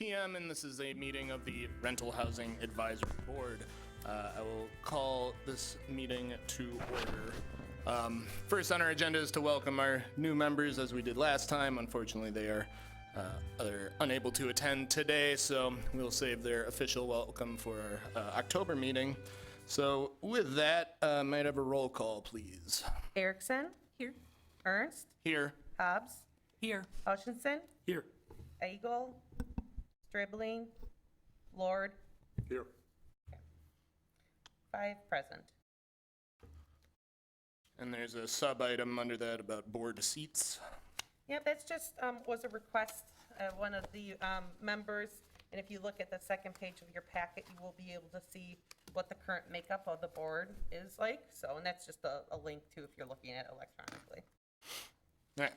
p.m., and this is a meeting of the Rental Housing Advisory Board. I will call this meeting to order. First on our agenda is to welcome our new members, as we did last time. Unfortunately, they're unable to attend today, so we'll save their official welcome for our October meeting. So with that, might I have a roll call, please? Erickson? Here. Ernst? Here. Hobbs? Here. Hutchinson? Here. Eagle? Stribling? Lord? Here. 5 present. And there's a sub-item under that about board seats. Yeah, that's just was a request of one of the members. And if you look at the second page of your packet, you will be able to see what the current makeup of the board is like. So, and that's just a link to if you're looking at it electronically. All right.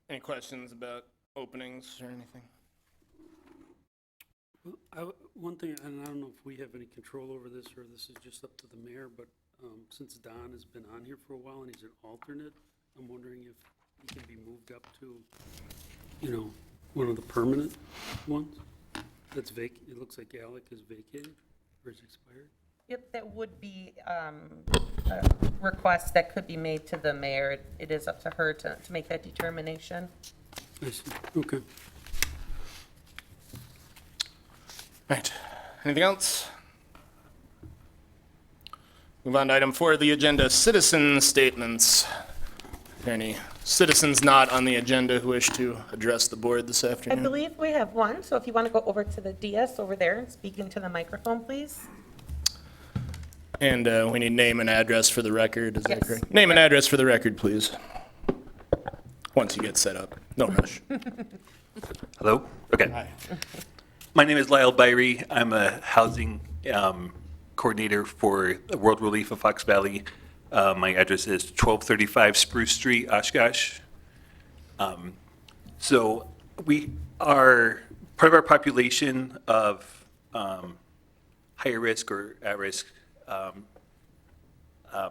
Any questions about openings or anything? Well, one thing, and I don't know if we have any control over this or this is just up to the mayor, but since Don has been on here for a while and he's an alternate, I'm wondering if he can be moved up to, one of the permanent ones that's vacant. It looks like Alec is vacated or is expired. Yep, that would be a request that could be made to the mayor. It is up to her to make that determination. I see, okay. Right. Anything else? Move on to item 4 of the agenda, citizen statements. Are there any citizens not on the agenda who wish to address the board this I afternoon? believe we have one, so if you want to go over to the DS over there and speak into the microphone, please. And we need name and address for the record, is that Yes. correct? Name and address for the record, please. Once you get set up. No rush. Hello? Okay. Hi. My name is Lyle Byrie. I'm a housing coordinator for World Relief of Fox Valley. My address is 1235 Spruce Street, Oshkosh. So we are, part of our population of higher risk or at-risk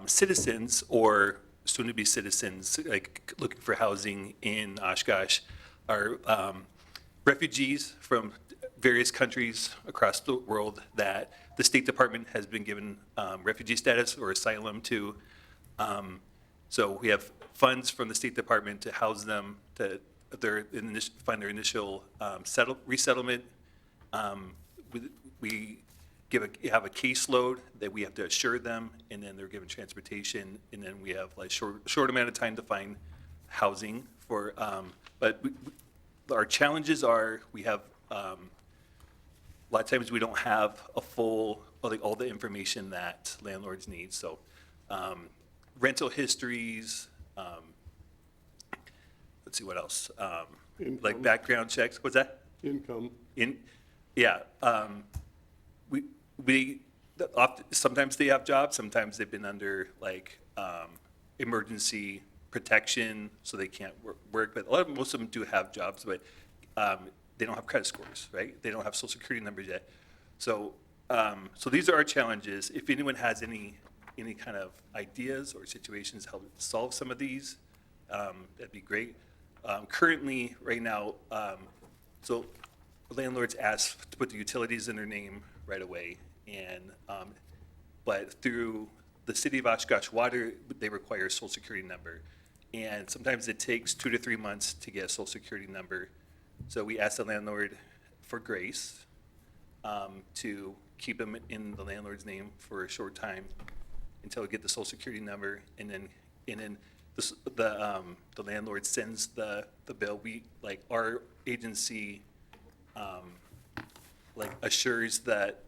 citizens or soon-to-be citizens like looking for housing in Oshkosh are refugees from various countries across the world that the State Department has been given refugee status or asylum to. So we have funds from the State Department to house them, to find their initial resettlement. We have a caseload that we have to assure them, and then they're given transportation, and then we have like short amount of time to find housing for. But our challenges are we have. A lot of times we don't have a full, all the information that landlords need. So rental histories, let's see what else, like background checks. What's that? Income. Sometimes they have jobs, sometimes they've been under like emergency protection, so they can't work. But most of them do have jobs, but they don't have credit scores, right? They don't have social security numbers yet. So, so these are our challenges. If anyone has any kind of ideas or situations to help solve some of these, that'd be great. Currently, right now, so landlords ask to put the utilities in their name right away, and but through the City of Oshkosh Water, they require a social security number, and sometimes it takes 2 to 3 months to get a social security number. So we asked the landlord for grace to keep them in the landlord's name for a short time until we get the social security number, and then the landlord sends the bill. We our agency assures that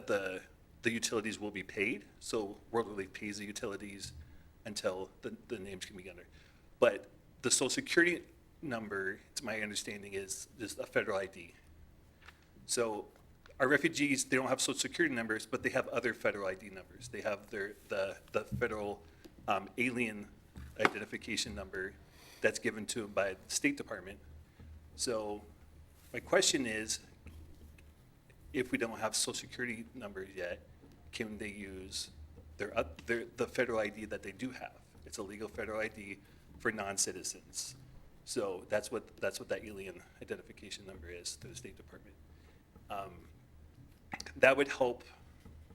the utilities will be paid. So World Relief pays the utilities until the names can be under, but the social security number, to my understanding, is a federal ID. So our refugees, they don't have social security numbers, but they have other federal ID numbers. They have the federal alien identification number that's given to them by the State Department. So my question is, if we don't have social security numbers yet, can they use the federal ID that they do have? It's a legal federal ID for non-citizens. So that's what that alien identification number is through the State Department. That would help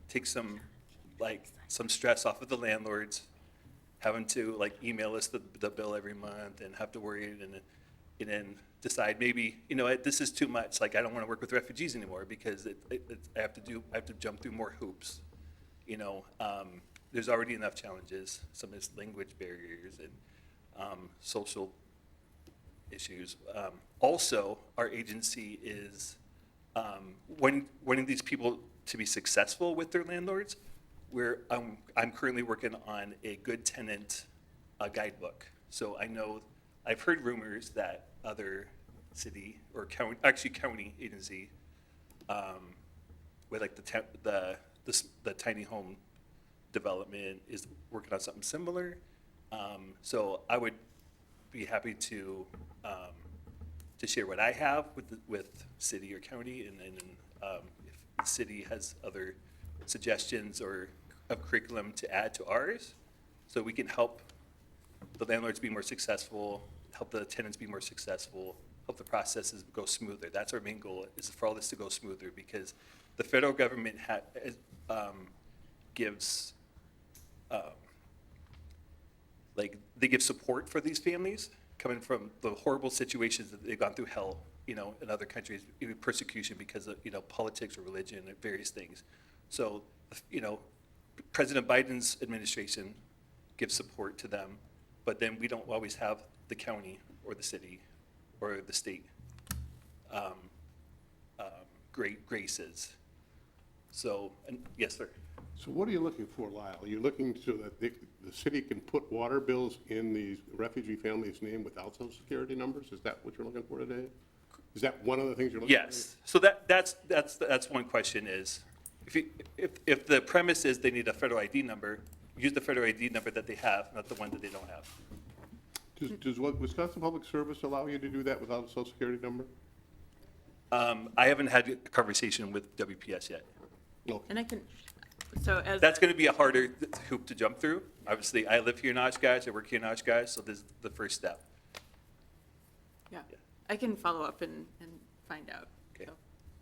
take some stress off of the landlords, having to email us the bill every month and have to worry and then decide maybe, this is too much. I don't want to work with refugees anymore because I have to jump through more hoops. There's already enough challenges. Some of this language barriers and social issues. Also, our agency is wanting these people to be successful with their landlords. I'm currently working on a good tenant guidebook. So I've heard rumors that other city or county agency with the tiny home development is working on something similar. So I would be happy to share what I have with city or county, and then if the city has other suggestions or of curriculum to add to ours, so we can help the landlords be more successful, help the tenants be more successful, help the processes go smoother. That's our main goal, is for all this to go smoother, because the federal government gives they give support for these families coming from the horrible situations that they've gone through hell, in other countries, even persecution because of, politics or religion and various things. So, President Biden's administration gives support to them, but then we don't always have the county or the city or the state graces. So, and yes, sir. So what are you looking for, Lyle? Are you looking so that the city can put water bills in these refugee families' name without social security numbers? Is that what you're looking for today? Is that one of the things you're looking for? Yes. So that's one question is, if the premise is they need a federal ID number, use the federal ID number that they have, not the one that they don't have. Does Wisconsin Public Service allow you to do that without a social security number? I haven't had a conversation with WPS yet. No. And I can, so as. That's going to be a harder hoop to jump through. Obviously, I live here in Oshkosh, I work here in Oshkosh, so this is the first step. Yeah, I can follow up and find out. Okay. So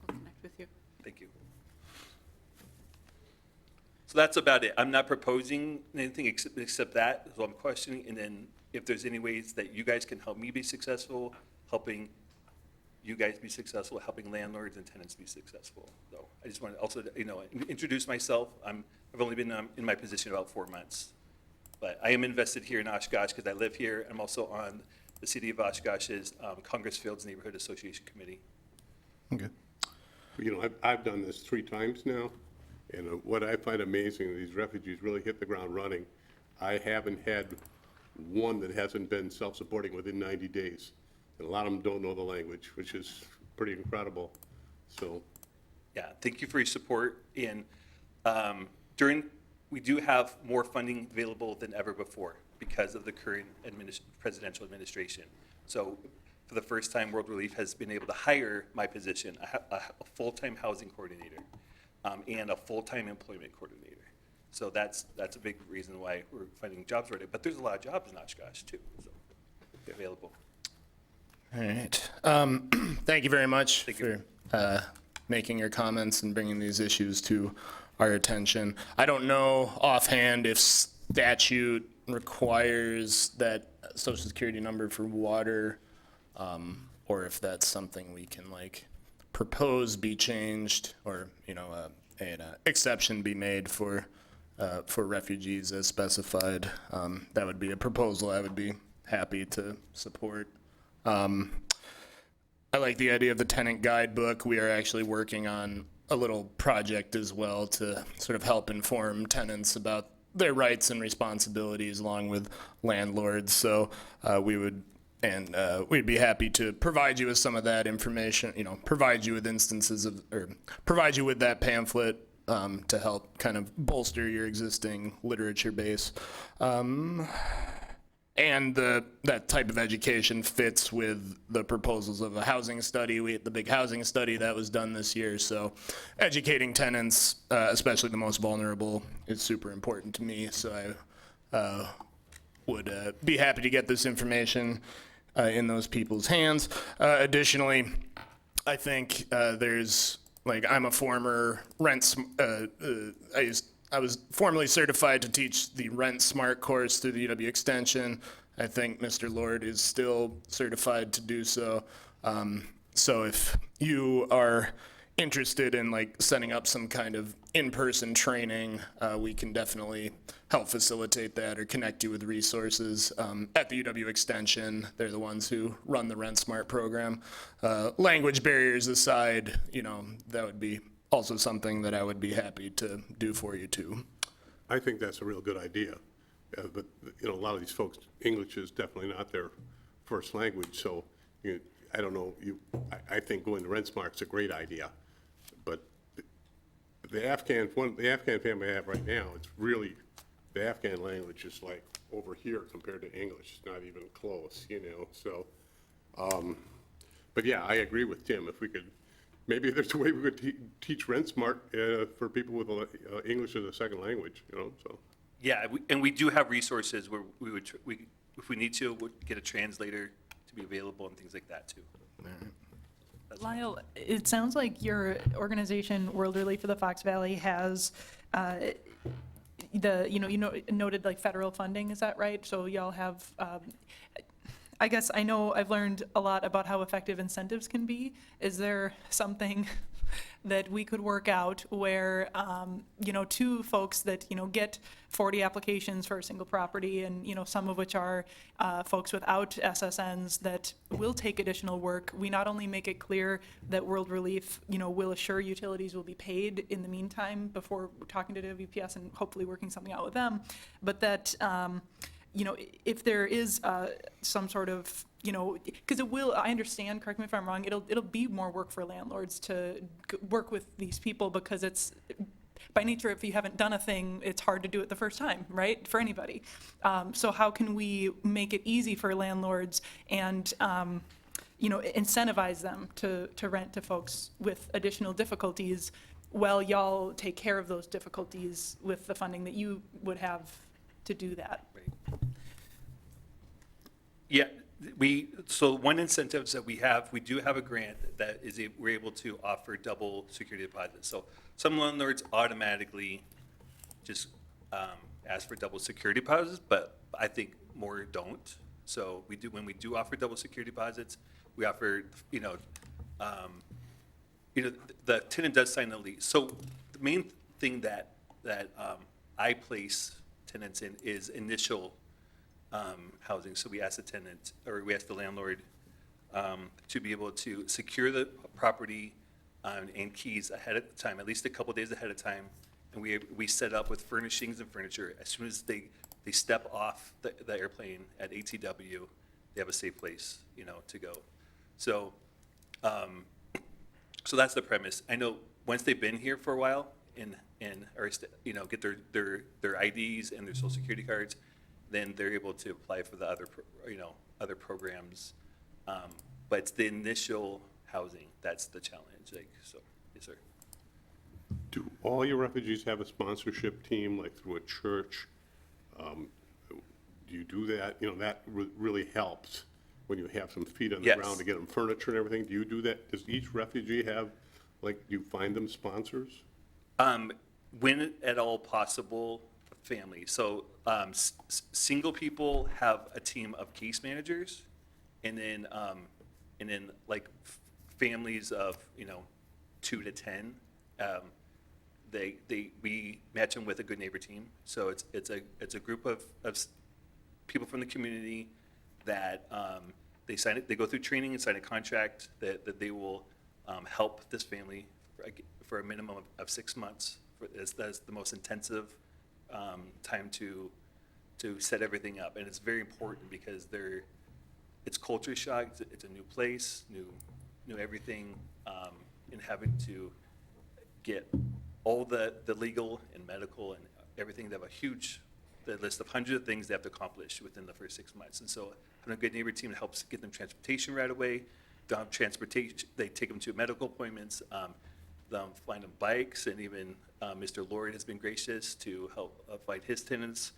I'll connect with you. Thank you. So that's about it. I'm not proposing anything except that, so I'm questioning, and then if there's any ways that you guys can help me be successful, helping you guys be successful, helping landlords and tenants be successful. So I just want to also, introduce myself. I've only been in my position about 4 months, but I am invested here in Oshkosh because I live here. I'm also on the City of Oshkosh's Congress Fields Neighborhood Association Committee. Okay. I've done this 3 times now, and what I find amazing, these refugees really hit the ground running. I haven't had one that hasn't been self-supporting within 90 days. And a lot of them don't know the language, which is pretty incredible. So, Yeah, thank you for your support. And we do have more funding available than ever before because of the current presidential administration. So for the first time, World Relief has been able to hire my position, a full-time housing coordinator, and a full-time employment coordinator. So that's a big reason why we're finding jobs right now. But there's a lot of jobs in Oshkosh too, so available. All right. Thank you very much Thank you. for making your comments and bringing these issues to our attention. I don't know offhand if statute requires that social security number for water, or if that's something we can propose be changed, or an exception be made for refugees as specified. That would be a proposal I would be happy to support. I like the idea of the tenant guidebook. We are actually working on a little project as well to sort of help inform tenants about their rights and responsibilities along with landlords. So we'd be happy to provide you with some of that information, provide you with instances of, or provide you with that pamphlet to help kind of bolster your existing literature base. And that type of education fits with the proposals of a housing study, the big housing study that was done this year. So educating tenants, especially the most vulnerable, is super important to me. So I would be happy to get this information in those people's hands. Additionally, I think I'm a former I was formally certified to teach the Rent Smart course through the UW Extension. I think Mr. Lord is still certified to do so. So if you are interested in setting up some kind of in-person training, we can definitely help facilitate that or connect you with resources at the UW Extension. They're the ones who run the Rent Smart program. Language barriers aside, that would be also something that I would be happy to do for you too. I think that's a real good idea. But, a lot of these folks, English is definitely not their first language, so I don't know, I think going to Rent Smart's a great idea. But the Afghan family I have right now, it's really, the Afghan language is like over here compared to English. It's not even close, so. But yeah, I agree with Tim. If we could, maybe there's a way we could teach Rent Smart for people with English as a second language, so. Yeah, and we do have resources where if we need to, we'll get a translator to be available and things like that too. Lyle, it sounds like your organization, World Relief for the Fox Valley, has noted federal funding. Is that right? So y'all have. I guess I know I've learned a lot about how effective incentives can be. Is there something that we could work out where, two folks that, get 40 applications for a single property and, some of which are folks without SSNs that will take additional work, we not only make it clear that World Relief, will assure utilities will be paid in the meantime before talking to WPS and hopefully working something out with them, but that, if there is some sort of, because it will, I understand, correct me if I'm wrong, it'll be more work for landlords to work with these people because it's, by nature, if you haven't done a thing, it's hard to do it the first time, right, for anybody. So how can we make it easy for landlords and, incentivize them to rent to folks with additional difficulties while y'all take care of those difficulties with the funding that you would have to do that? Yeah, so one incentives that we do have a grant that we're able to offer double security deposits. So some landlords automatically just ask for double security deposits, but I think more don't. So when we do offer double security deposits, we offer, the tenant does sign the lease. So the main thing that I place tenants in is initial housing. So we ask the tenant, or we ask the landlord to be able to secure the property and keys ahead of time, at least a couple days ahead of time. And we set up with furnishings and furniture. As soon as they step off the airplane at ATW, they have a safe place, to go. So, so that's the premise. I know once they've been here for a while or get their IDs and their social security cards, then they're able to apply for the other programs. But it's the initial housing that's the challenge. So, yes, sir. Do all your refugees have a sponsorship team, like through a church? Do you do that? That really helps when you have some feet on the Yes. ground to get them furniture and everything. Do you do that? Does each refugee have, do you find them sponsors? When at all possible, family. So single people have a team of case managers, and then families of 2 to 10. We match them with a good neighbor team. So it's a group of people from the community that they go through training and sign a contract that they will help this family for a minimum of 6 months. That's the most intensive time to set everything up, and it's very important because it's culture shock. It's a new place, new everything, and having to get all the legal and medical and everything. They have a huge list of hundreds of things they have to accomplish within the first 6 months, and so having a good neighbor team helps get them transportation right away. Transportation, they take them to medical appointments. Find them bikes, and even Mr. Lord has been gracious to help find his tenants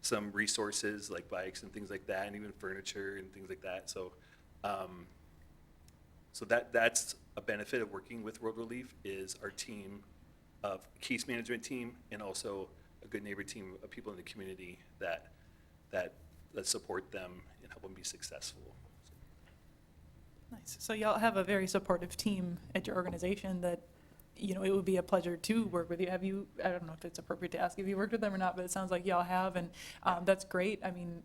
some resources like bikes and things like that, and even furniture and things like that. So, that's a benefit of working with World Relief is our team of case management team and also a good neighbor team of people in the community that support them and help them be successful. Nice. So y'all have a very supportive team at your organization that, you know, it would be a pleasure to work with you. Have you, I don't know if it's appropriate to ask if you worked with them or not, but it sounds like y'all have, and that's great. I mean,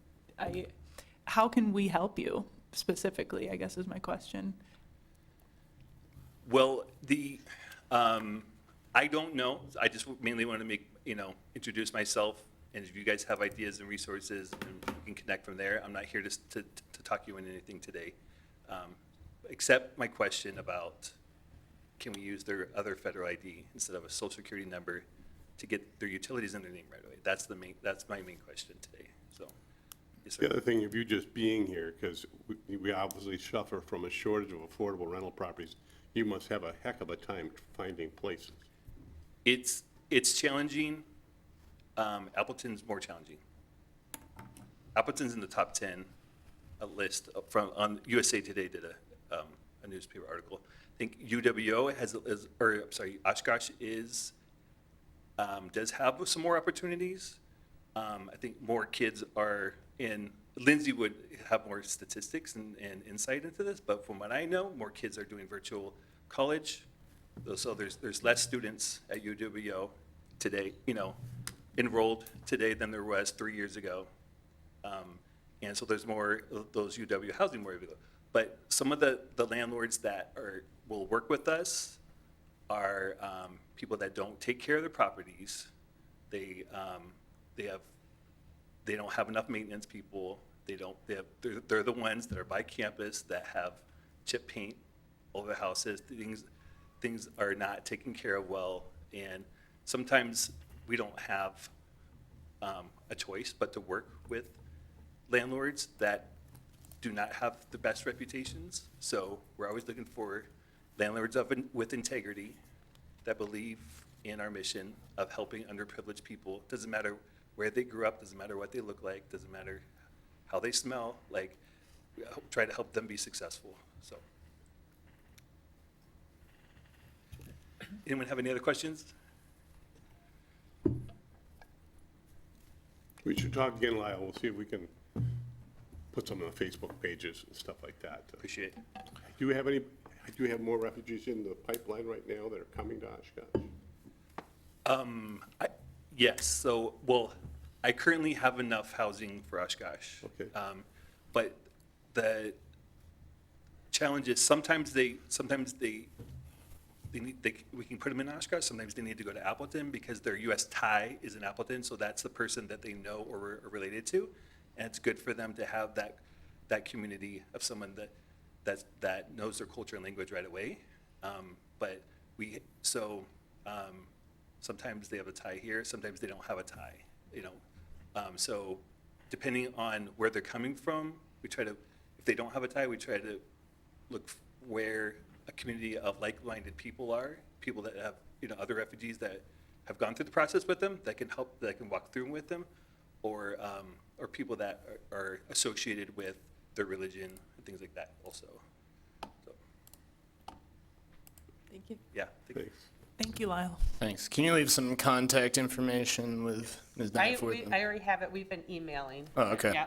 how can we help you specifically, I guess is my question. Well, I don't know. I just mainly want to introduce myself, and if you guys have ideas and resources, and we can connect from there. I'm not here to talk you into anything today, except my question about can we use their other federal ID instead of a social security number to get their utilities in their name right away. That's my main question today. So, yes, sir. The other thing, of you just being here, because we obviously suffer from a shortage of affordable rental properties, you must have a heck of a time finding places. It's challenging. Appleton's more challenging. Appleton's in the top 10 list on USA Today did a newspaper article. I think UWO Oshkosh does have some more opportunities. I think more kids are in. Lindsay would have more statistics and insight into this, but from what I know, more kids are doing virtual college. So there's less students at UWO today, enrolled today than there was 3 years ago. And so there's more of those UW housing more available. But some of the landlords that will work with us are people that don't take care of their properties. They don't have enough maintenance people. They're the ones that are by campus that have chip paint over the houses. Things are not taken care of well, and sometimes we don't have a choice but to work with landlords that do not have the best reputations. So we're always looking for landlords with integrity that believe in our mission of helping underprivileged people. Doesn't matter where they grew up, doesn't matter what they look like, doesn't matter how they smell, we try to help them be successful. So, anyone have any other questions? We should talk again, Lyle. We'll see if we can put some on the Facebook pages and stuff like that. Appreciate it. Do you have more refugees in the pipeline right now that are coming to Oshkosh? Yes. So, I currently have enough housing for Oshkosh. Okay. But the challenge is sometimes we can put them in Oshkosh. Sometimes they need to go to Appleton because their U.S. tie is in Appleton. So that's the person that they know or are related to. And it's good for them to have that community of someone that knows their culture and language right away. Sometimes they have a tie here, sometimes they don't have a tie, so depending on where they're coming from, if they don't have a tie, we try to look where a community of like-minded people are, people that have, other refugees that have gone through the process with them, that can help, that can walk through with them, or people that are associated with their religion and things like that also. So, Thank you. yeah. Thank you. Thanks. Thank you, Lyle. Thanks. Can you leave some contact information with Ms. Dyford? I already have it, we've been emailing. Oh, okay. Yeah.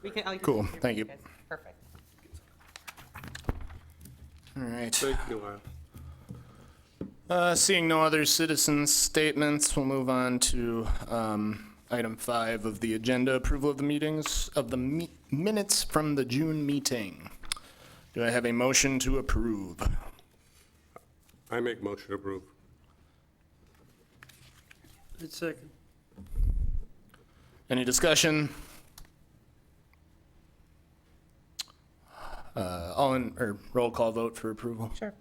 We can, I'll give Cool, it to you thank you. guys. Perfect. All right. Thank you, Lyle. Seeing no other citizen statements, we'll move on to item 5 of the agenda, approval of the minutes from the June meeting. Do I have a motion to approve? I make motion to approve. It's second. Any discussion? Roll call vote for approval. Sure.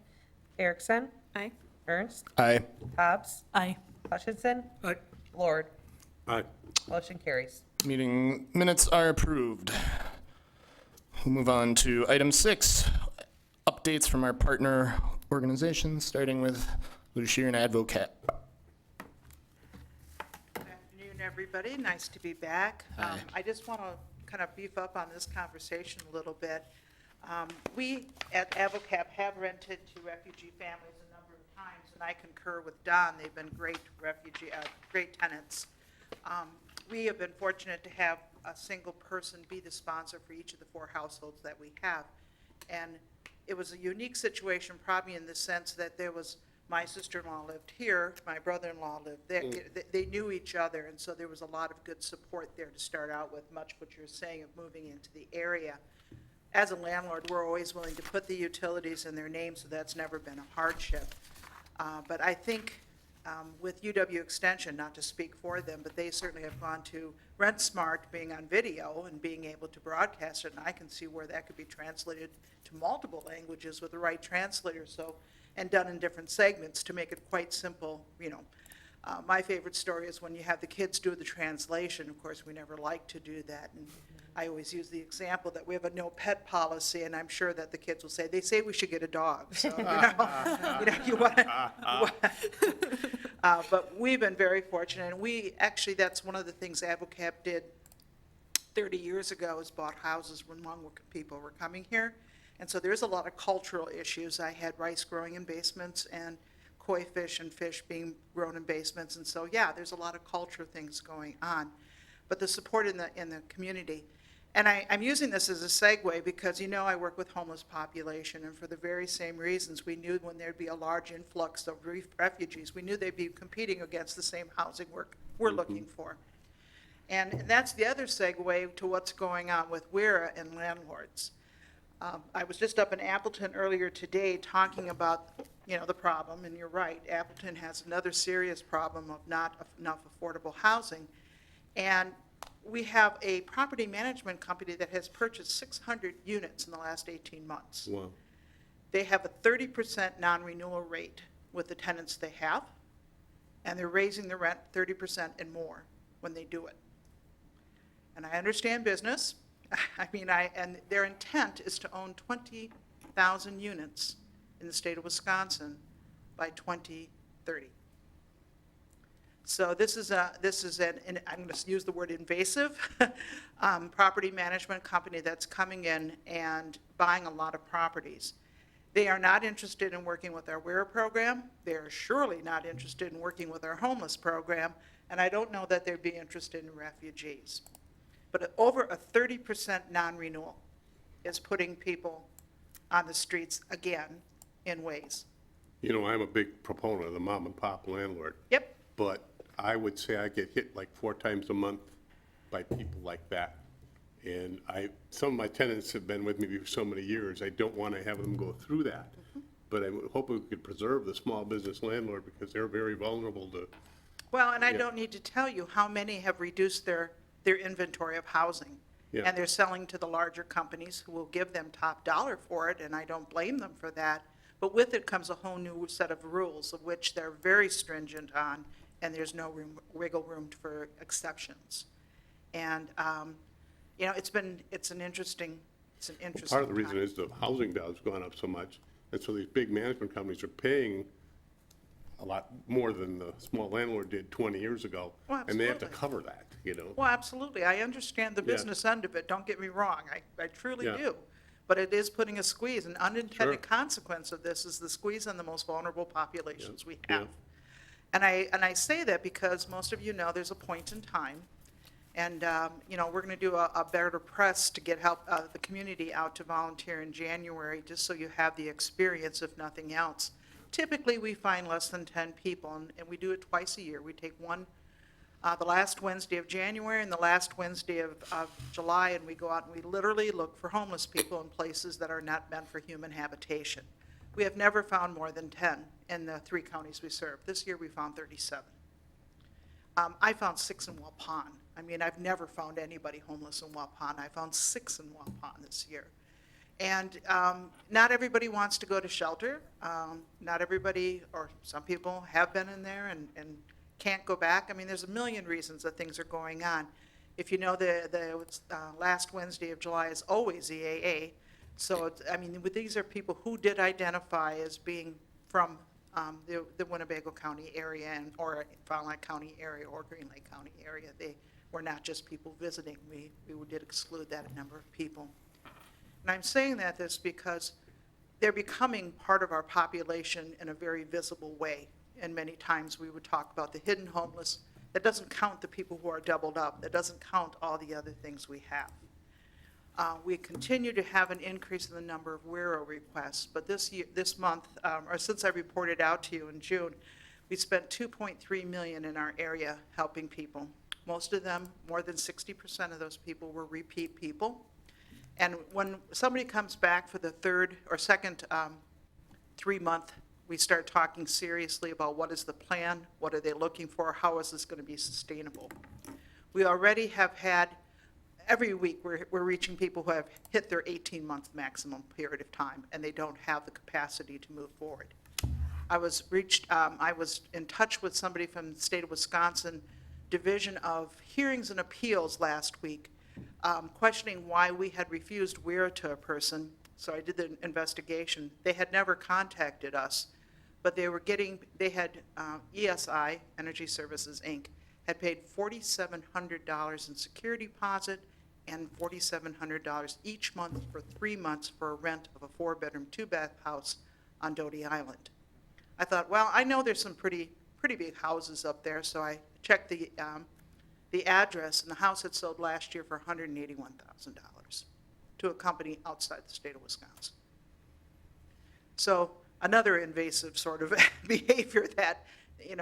Erickson, Aye. Ernst, Aye. Hobbs, Aye. Hutchinson, Aye. Lord. Aye. Motion carries. Meeting minutes are approved. We'll move on to item 6, updates from our partner organizations, starting with Lucier and Advocate. Good afternoon, everybody. everybody. Nice to be back. Hi. I just want to kind of beef up on this conversation a little bit. We at AvoCap have rented to refugee families a number of times, and I concur with Don. They've been great great tenants. We have been fortunate to have a single person be the sponsor for each of the 4 households that we have. And it was a unique situation, probably in the sense that there was, my sister-in-law lived here, my brother-in-law lived there. They knew each other, and so there was a lot of good support there to start out with, much what you're saying of moving into the area. As a landlord, we're always willing to put the utilities in their name, so that's never been a hardship. But I think with UW Extension, not to speak for them, but they certainly have gone to Rent Smart being on video and being able to broadcast it, and I can see where that could be translated to multiple languages with the right translator, and done in different segments to make it quite simple, My favorite story is when you have the kids do the translation. Of course, we never like to do that, and I always use the example that we have a no pet policy, and I'm sure that the kids will say, they say we should get a dog, so, you want but we've been very fortunate, and that's one of the things AvoCap did 30 years ago, is bought houses when Hmong people were coming here. And so there's a lot of cultural issues. I had rice growing in basements and koi fish and fish being grown in basements. And so, yeah, there's a lot of cultural things going on. But the support in the community. And I'm using this as a segue because, I work with homeless population. And for the very same reasons, we knew when there'd be a large influx of refugees, we knew they'd be competing against the same housing we're looking for. And that's the other segue to what's going on with WERA and landlords. I was just up in Appleton earlier today talking about, the problem, and you're right, Appleton has another serious problem of not enough affordable housing. And we have a property management company that has purchased 600 units in the last 18 months. Wow. They have a 30% non-renewal rate with the tenants they have, and they're raising the rent 30% and more when they do it. And I understand business. And their intent is to own 20,000 units in the state of Wisconsin by 2030. So this is an I'm going to use the word invasive, property management company that's coming in and buying a lot of properties. They are not interested in working with our WERA program. They are surely not interested in working with our homeless program, and I don't know that they'd be interested in refugees. But over a 30% non-renewal is putting people on the streets again in ways. I'm a big proponent of the mom and pop landlord. Yep. But I would say I get hit like 4 times a month by people like that. And some of my tenants have been with me for so many years, I don't want to have them go through that. Mm-hmm. But I hope we could preserve the small business landlord because they're very vulnerable to. Well, and I don't need to tell you how many have reduced their inventory of housing. Yeah. And they're selling to the larger companies who will give them top dollar for it, and I don't blame them for that. But with it comes a whole new set of rules, of which they're very stringent on, and there's no wiggle room for exceptions. And, it's an interesting Part of the reason time. is the housing value's gone up so much, and so these big management companies are paying a lot more than the small landlord did 20 years ago. Well, and they have to absolutely. cover that, Well, absolutely. I understand the Yeah. business end of it. Don't get me wrong. I truly Yeah. do. But it is putting a squeeze. An unintended Sure. consequence of this is the squeeze on the most vulnerable populations we Yeah. have. And I say that because most of you know there's a point in time. And, we're going to do a better press to get the community out to volunteer in January, just so you have the experience, if nothing else. Typically, we find less than 10 people, and we do it twice a year. We take one the last Wednesday of January and the last Wednesday of July, and we go out and we literally look for homeless people in places that are not meant for human habitation. We have never found more than 10 in the 3 counties we serve. This year, we found 37. I found 6 in Waupun. I've never found anybody homeless in Waupun. I found 6 in Waupun this year. And not everybody wants to go to shelter. Not everybody, or some people have been in there and can't go back. There's a million reasons that things are going on. If you know, the last Wednesday of July is always EAA. So, these are people who did identify as being from the Winnebago County area or Fond du Lac County area or Green Lake County area. They were not just people visiting. We did exclude that number of people. And I'm saying this because they're becoming part of our population in a very visible way. And many times we would talk about the hidden homeless. That doesn't count the people who are doubled up. That doesn't count all the other things we have. We continue to have an increase in the number of WERO requests, but this month, or since I reported out to you in June, we spent $2.3 million in our area helping people. Most of them, more than 60% of those people were repeat people. And when somebody comes back for the third or second 3-month, we start talking seriously about what is the plan, what are they looking for, how is this going to be sustainable. We already have had, every week we're reaching people who have hit their 18-month maximum period of time, and they don't have the capacity to move forward. I was in touch with somebody from the state of Wisconsin Division of Hearings and Appeals last week, questioning why we had refused WERA to a person. So I did the investigation. They had never contacted us, but they had ESI, Energy Services, Inc., had paid $4,700 in security deposit and $4,700 each month for 3 months for a rent of a 4-bedroom, 2-bath house on Doty Island. I thought, well, I know there's some pretty big houses up there, so I checked the address, and the house had sold last year for $181,000 to a company outside the state of Wisconsin. So another invasive sort of behavior that,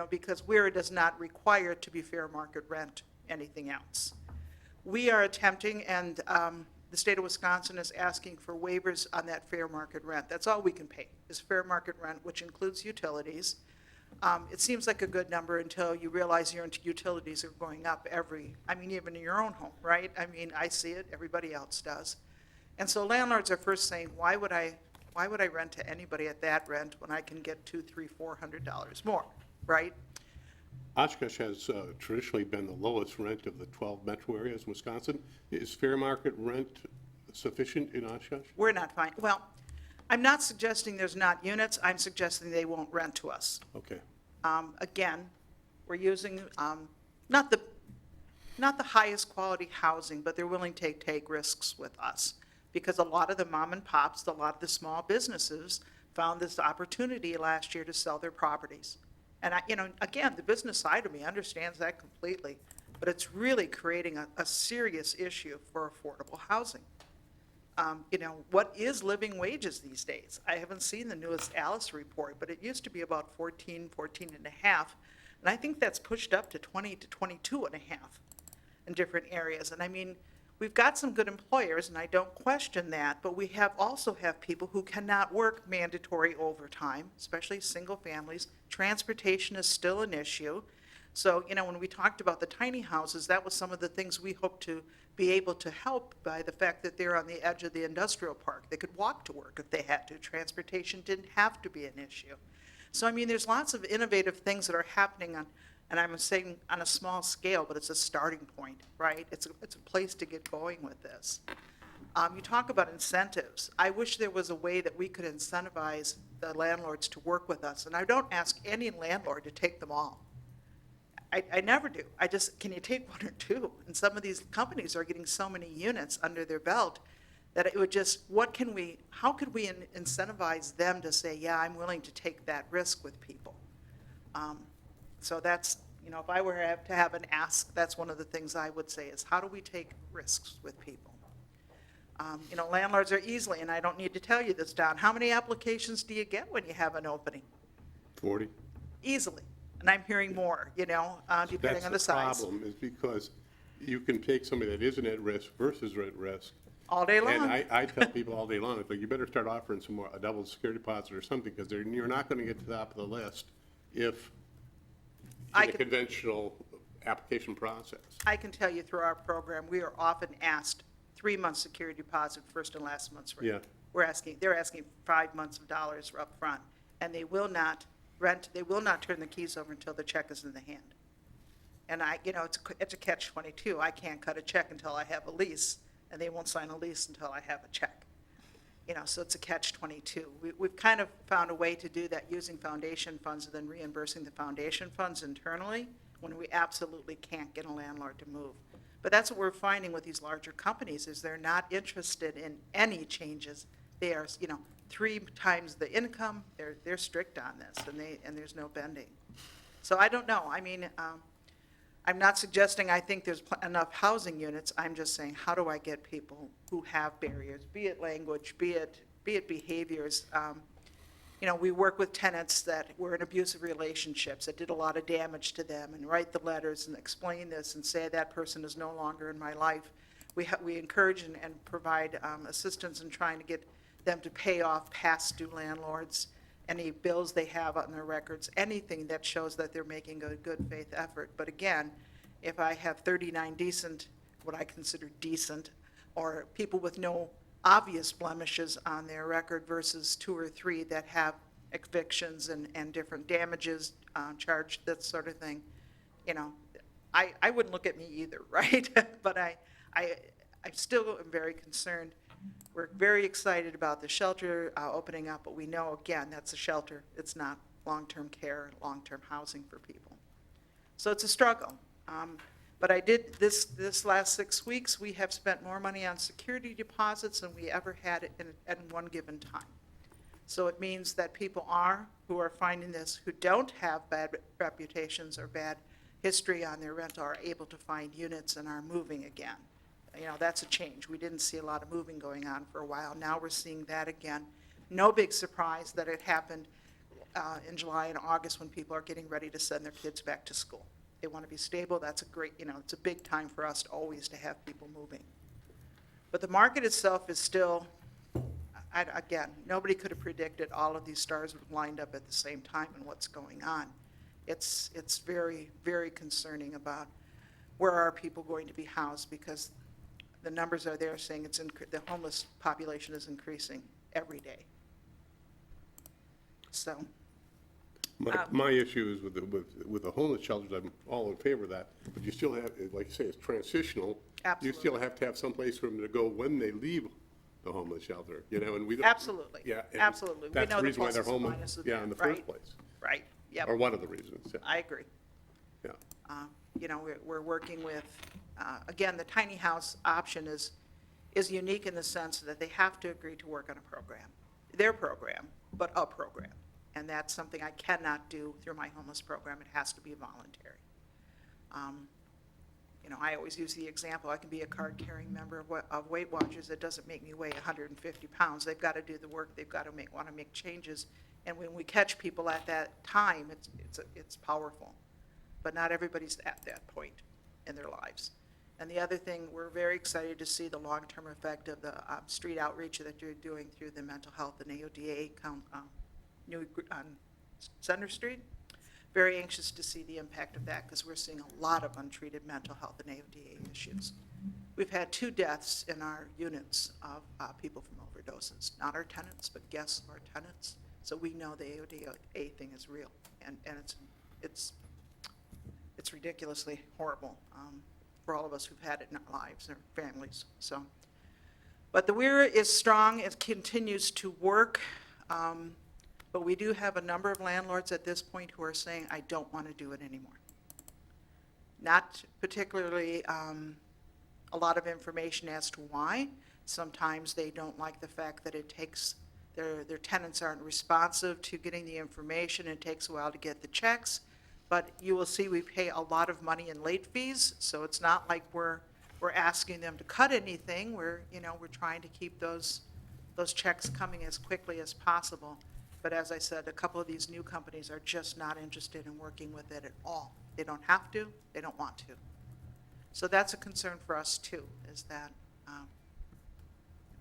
because WERA does not require it to be fair market rent anything else. We are attempting, and the state of Wisconsin is asking for waivers on that fair market rent. That's all we can pay, is fair market rent, which includes utilities. It seems like a good number until you realize your utilities are going up even in your own home, right? I see it, everybody else does. And so landlords are first saying, why would I rent to anybody at that rent when I can get $200, $300, $400 more, right? Oshkosh has traditionally been the lowest rent of the 12 metro areas in Wisconsin. Is fair market rent sufficient in Oshkosh? We're not fine. Well, I'm not suggesting there's not units. I'm suggesting they won't rent to us. Okay. Again, we're using not the highest quality housing, but they're willing to take risks with us because a lot of the mom and pops, a lot of the small businesses found this opportunity last year to sell their properties. And again, the business side of me understands that completely, but it's really creating a serious issue for affordable housing. What is living wages these days? I haven't seen the newest Alice report, but it used to be about 14 and a half. And I think that's pushed up to 20 to 22 and a half in different areas. And we've got some good employers, and I don't question that, but we also have people who cannot work mandatory overtime, especially single families. Transportation is still an issue. So, when we talked about the tiny houses, that was some of the things we hope to be able to help by the fact that they're on the edge of the industrial park. They could walk to work if they had to. Transportation didn't have to be an issue. So, there's lots of innovative things that are happening and I'm saying on a small scale, but it's a starting point, right? It's a place to get going with this. You talk about incentives. I wish there was a way that we could incentivize the landlords to work with us. And I don't ask any landlord to take them all. I never do. Can you take one or two? And some of these companies are getting so many units under their belt that it would how could we incentivize them to say, yeah, I'm willing to take that risk with people? So that's, if I were to have an ask, that's one of the things I would say is how do we take risks with people? Landlords are easily, and I don't need to tell you this, Don, how many applications do you get when you have an opening? 40. Easily. And I'm hearing more, depending on the size. That's the problem, is because you can take somebody that isn't at risk versus at risk. All day long. And I tell people all day long, it's like, you better start offering a double security deposit or something, because you're not going to get to the top of the list if in a conventional application process. I can tell you through our program, we are often asked 3-month security deposit, first and last month's rent. Yeah. They're asking 5 months of dollars up front, and they will not turn the keys over until the check is in the hand. And it's a catch-22. I can't cut a check until I have a lease, and they won't sign a lease until I have a check. So it's a catch-22. We've kind of found a way to do that using foundation funds and then reimbursing the foundation funds internally when we absolutely can't get a landlord to move. But that's what we're finding with these larger companies, is they're not interested in any changes. They are, 3 times the income, they're strict on this, and there's no bending. So I don't know. I mean, I'm not suggesting I think there's enough housing units. I'm just saying, how do I get people who have barriers, be it language, be it behaviors? We work with tenants that were in abusive relationships, that did a lot of damage to them, and write the letters and explain this and say that person is no longer in my life. We encourage and provide assistance in trying to get them to pay off past due landlords, any bills they have on their records, anything that shows that they're making a good faith effort. But again, if I have 39 decent, what I consider decent, or people with no obvious blemishes on their record versus 2 or 3 that have evictions and different damages charged, that sort of thing, I wouldn't look at me either, right? But I still am very concerned. We're very excited about the shelter opening up, but we know, again, that's a shelter. It's not long-term care, long-term housing for people. So it's a struggle. But I did, this last 6 weeks, we have spent more money on security deposits than we ever had at one given time. So it means that people who are finding this, who don't have bad reputations or bad history on their rental, are able to find units and are moving again. That's a change. We didn't see a lot of moving going on for a while. Now we're seeing that again. No big surprise that it happened in July and August when people are getting ready to send their kids back to school. They want to be stable. That's a great, it's a big time for us always to have people moving. But the market itself is still, again, nobody could have predicted all of these stars would have lined up at the same time and what's going on. It's very, very concerning about where are people going to be housed, because the numbers are there saying the homeless population is increasing every day. So. My issue is with the homeless shelters. I'm all in favor of that, but you still have, like you say, it's transitional. Absolutely. You still have to have some place for them to go when they leave the homeless shelter, and we don't. Absolutely. Yeah. and Absolutely. We That's know the the reason why they're pluses and homeless, minuses in the there. first place. Right, yep. Or one of the reasons, yeah. I agree. Yeah. We're working with, again, the tiny house option is unique in the sense that they have to agree to work on a program, their program, but a program. And that's something I cannot do through my homeless program. It has to be voluntary. I always use the example, I can be a card-carrying member of Weight Watchers. It doesn't make me weigh 150 pounds. They've got to do the work. They've got to want to make changes. And when we catch people at that time, it's powerful. But not everybody's at that point in their lives. And the other thing, we're very excited to see the long-term effect of the street outreach that you're doing through the mental health and AODA on Center Street. Very anxious to see the impact of that, because we're seeing a lot of untreated mental health and AODA issues. We've had 2 deaths in our units of people from overdoses, not our tenants, but guests of our tenants. So we know the AODA thing is real, and it's ridiculously horrible for all of us who've had it in our lives and our families. So, but the WERA is strong. It continues to work. But we do have a number of landlords at this point who are saying, I don't want to do it anymore. Not particularly a lot of information as to why. Sometimes they don't like the fact that it takes, their tenants aren't responsive to getting the information. It takes a while to get the checks. But you will see we pay a lot of money in late fees, so it's not like we're asking them to cut anything. We're trying to keep those checks coming as quickly as possible. But as I said, a couple of these new companies are just not interested in working with it at all. They don't have to, they don't want to. So that's a concern for us too, is that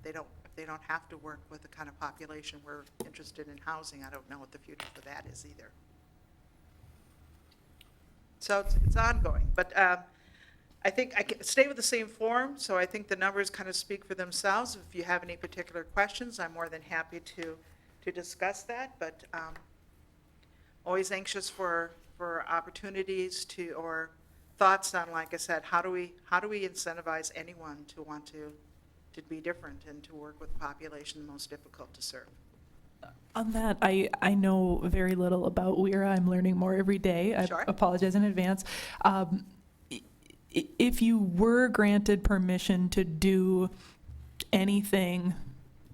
they don't have to work with the kind of population we're interested in housing. I don't know what the future for that is either. So it's ongoing, but I think I can stay with the same form, so I think the numbers kind of speak for themselves. If you have any particular questions, I'm more than happy to discuss that, but always anxious for opportunities or thoughts on, like I said, how do we incentivize anyone to want to to be different and to work with the population the most difficult to serve. On that, I know very little about WERA. I'm learning more every day. I Sure. apologize in advance. If you were granted permission to do anything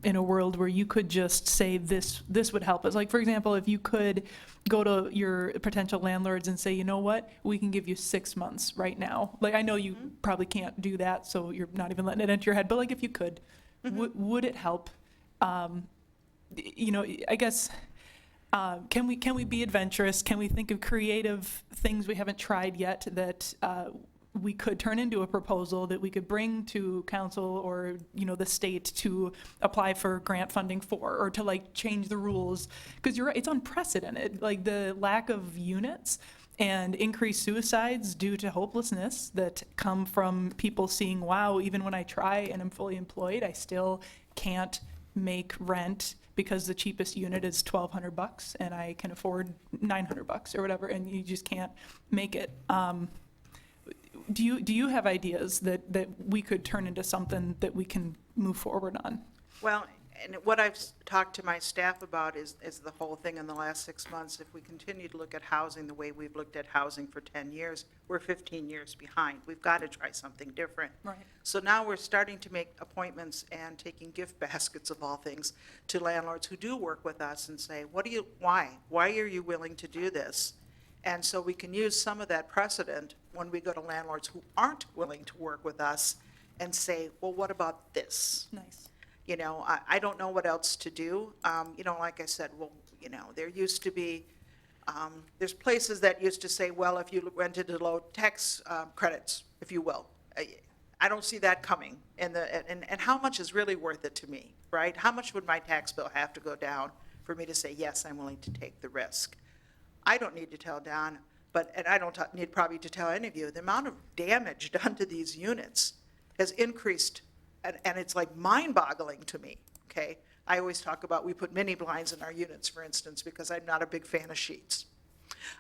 in a world where you could just say this would help us, like for example, if you could go to your potential landlords and say, you know what, we can give you 6 months right now. Like I know you probably can't do that, so you're not even letting it enter your head. But like if you could, would it help? You know, I guess. Can we be adventurous? Can we think of creative things we haven't tried yet that we could turn into a proposal that we could bring to council or, you know, the state to apply for grant funding for, or to like change the rules? Because you're right, it's unprecedented, like the lack of units and increased suicides due to hopelessness that come from people seeing, wow, even when I try and I'm fully employed, I still can't make rent because the cheapest unit is $1,200 and I can afford $900 or whatever, and you just can't make it. Do you have ideas that we could turn into something that we can move forward on? Well, and what I've talked to my staff about is the whole thing in the last 6 months. If we continue to look at housing the way we've looked at housing for 10 years, we're 15 years behind. We've got to try something different. Right. So now we're starting to make appointments and taking gift baskets of all things to landlords who do work with us and say, why are you willing to do this? And so we can use some of that precedent when we go to landlords who aren't willing to work with us and say, well, what about this? Nice. You know, I don't know what else to do. You know, like I said, well, you know, there used to be, there's places that used to say, well, if you rented a low tax credits, if you will. I don't see that coming. And how much is really worth it to me, right? How much would my tax bill have to go down for me to say, yes, I'm willing to take the risk? I don't need to tell Don, and I don't need probably to tell any of you, the amount of damage done to these units has increased, and it's like mind-boggling to me, okay? I always talk about we put mini blinds in our units, for instance, because I'm not a big fan of sheets.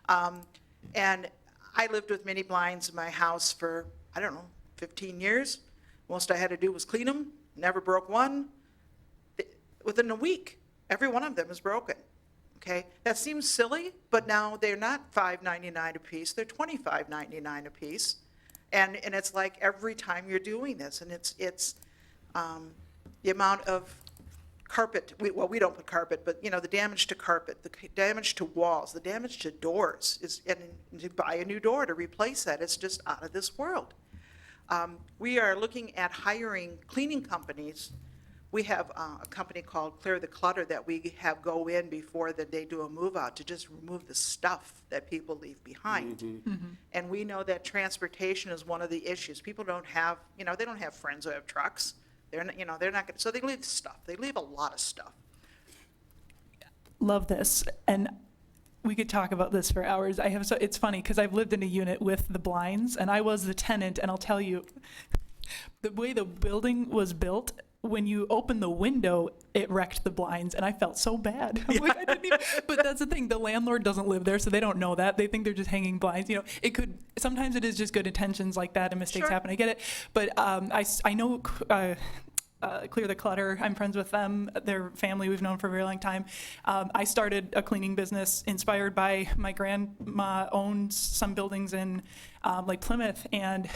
And I lived with mini blinds in my house for, I don't know, 15 years. Most I had to do was clean them, never broke one. Within a week, every one of them is broken. Okay, that seems silly, but now they're not $5.99 a piece, they're $25.99 a piece. And it's like every time you're doing this, and it's the amount of carpet, we don't put carpet, but you know, the damage to carpet, the damage to walls, the damage to doors, and to buy a new door to replace that, it's just out of this world. We are looking at hiring cleaning companies. We have a company called Clear the Clutter that we have go in before that they do a move out to just remove the stuff that people leave behind. Mm-hmm. And we know that transportation is one of the issues. People don't have, you know, they don't have friends who have trucks. They're not, you know, they're not gonna, so they leave stuff. They leave a lot of stuff. Love this. And we could talk about this for hours. It's funny because I've lived in a unit with the blinds and I was the tenant, and I'll tell you, the way the building was built, when you open the window, it wrecked the blinds, and I felt so bad. Like, I didn't even, but that's the thing, the landlord doesn't live there, so they don't know that. They think they're just hanging blinds. You know, sometimes it is just good intentions like that, and mistakes Sure. happen. I get it. But I know Clear the Clutter. I'm friends with them. Their family we've known for a very long time. I started a cleaning business inspired by my grandma owned some buildings in like Plymouth, and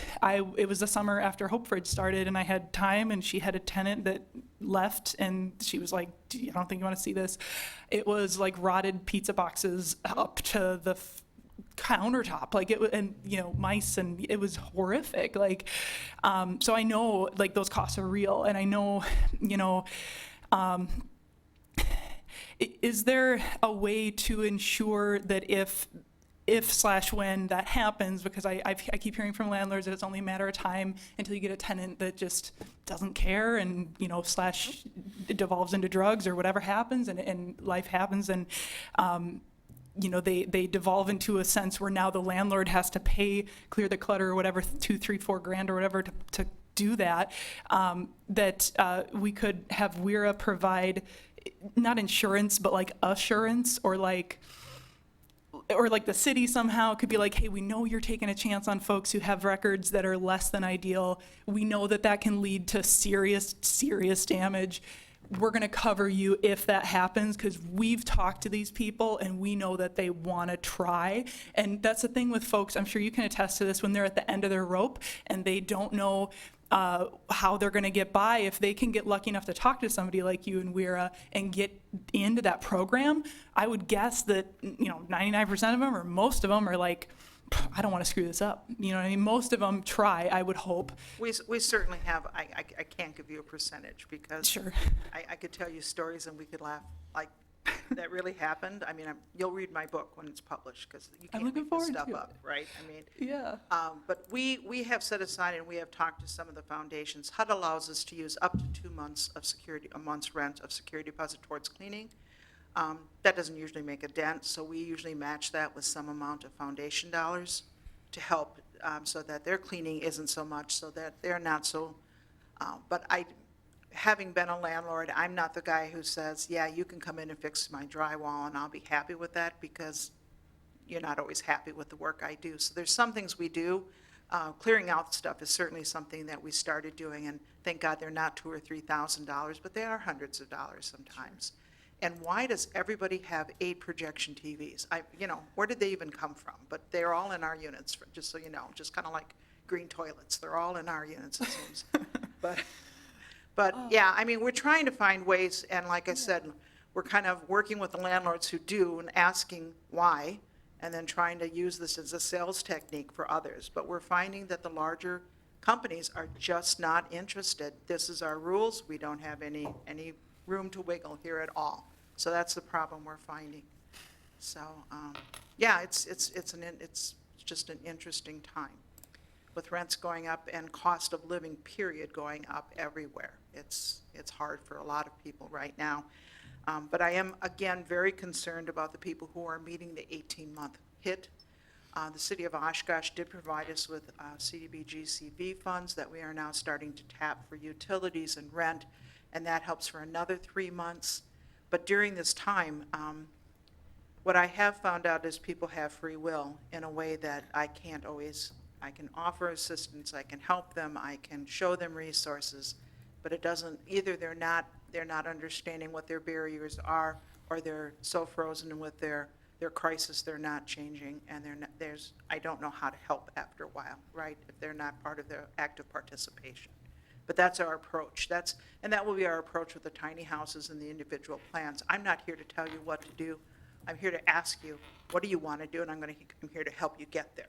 it was the summer after Hopefridge started, and I had time, and she had a tenant that left, and she was like, I don't think you want to see this. It was like rotted pizza boxes up to the countertop, like it was, and you know, mice, and it was horrific. Like, so I know like those costs are real, and I know, you know, is there a way to ensure that if/when that happens, because I keep hearing from landlords that it's only a matter of time until you get a tenant that just doesn't care, and you know, it devolves into drugs or whatever happens, and life happens, and you know, they devolve into a sense where now the landlord has to pay Clear the Clutter or whatever, $2, $3, $4 grand or whatever to do that, we could have WERA provide, not insurance, but like assurance, or like or like the city somehow could be like, hey, we know you're taking a chance on folks who have records that are less than ideal. We know that that can lead to serious, serious damage. We're going to cover you if that happens because we've talked to these people and we know that they want to try. And that's the thing with folks, I'm sure you can attest to this, when they're at the end of their rope and they don't know how they're going to get by. If they can get lucky enough to talk to somebody like you and Weira and get into that program, I would guess that 99% of them or most of them are like, I don't want to screw this up. You know what I mean? Most of them try, I would hope. We certainly have, I can't give you a percentage because Sure. I could tell you stories and we could laugh, like, that really happened. I mean, you'll read my book when it's published because you I'm can't looking make this forward stuff to up, it. right? I mean, Yeah. but we have set aside and we have talked to some of the foundations. HUD allows us to use up to 2 months of security, a month's rent of security deposit towards cleaning. That doesn't usually make a dent, so we usually match that with some amount of foundation dollars to help so that their cleaning isn't so much, so that they're not so, but having been a landlord, I'm not the guy who says, yeah, you can come in and fix my drywall and I'll be happy with that because you're not always happy with the work I do. So there's some things we do. Clearing out stuff is certainly something that we started doing, and thank God they're not $2,000 or $3,000, but they are hundreds of dollars sometimes. And why does everybody have 8 projection TVs? Where did they even come from? But they're all in our units, just so you know, just kind of like green toilets. They're all in our units, it seems. But yeah, I mean, we're trying to find ways, and like I said, we're kind of working with the landlords who do and asking why, and then trying to use this as a sales technique for others. But we're finding that the larger companies are just not interested. This is our rules. We don't have any room to wiggle here at all. So that's the problem we're finding. So, yeah, it's just an interesting time with rents going up and cost of living, period, going up everywhere. It's hard for a lot of people right now. But I am, again, very concerned about the people who are meeting the 18-month hit. The city of Oshkosh did provide us with CDBG-CV funds that we are now starting to tap for utilities and rent, and that helps for another 3 months. But during this time, what I have found out is people have free will in a way that I can't always. I can offer assistance, I can help them, I can show them resources, but it doesn't, either they're not understanding what their barriers are, or they're so frozen with their crisis, they're not changing, and I don't know how to help after a while, right, if they're not part of their active participation. But that's our approach. And that will be our approach with the tiny houses and the individual plans. I'm not here to tell you what to do. I'm here to ask you, what do you want to do? And I'm here to help you get there.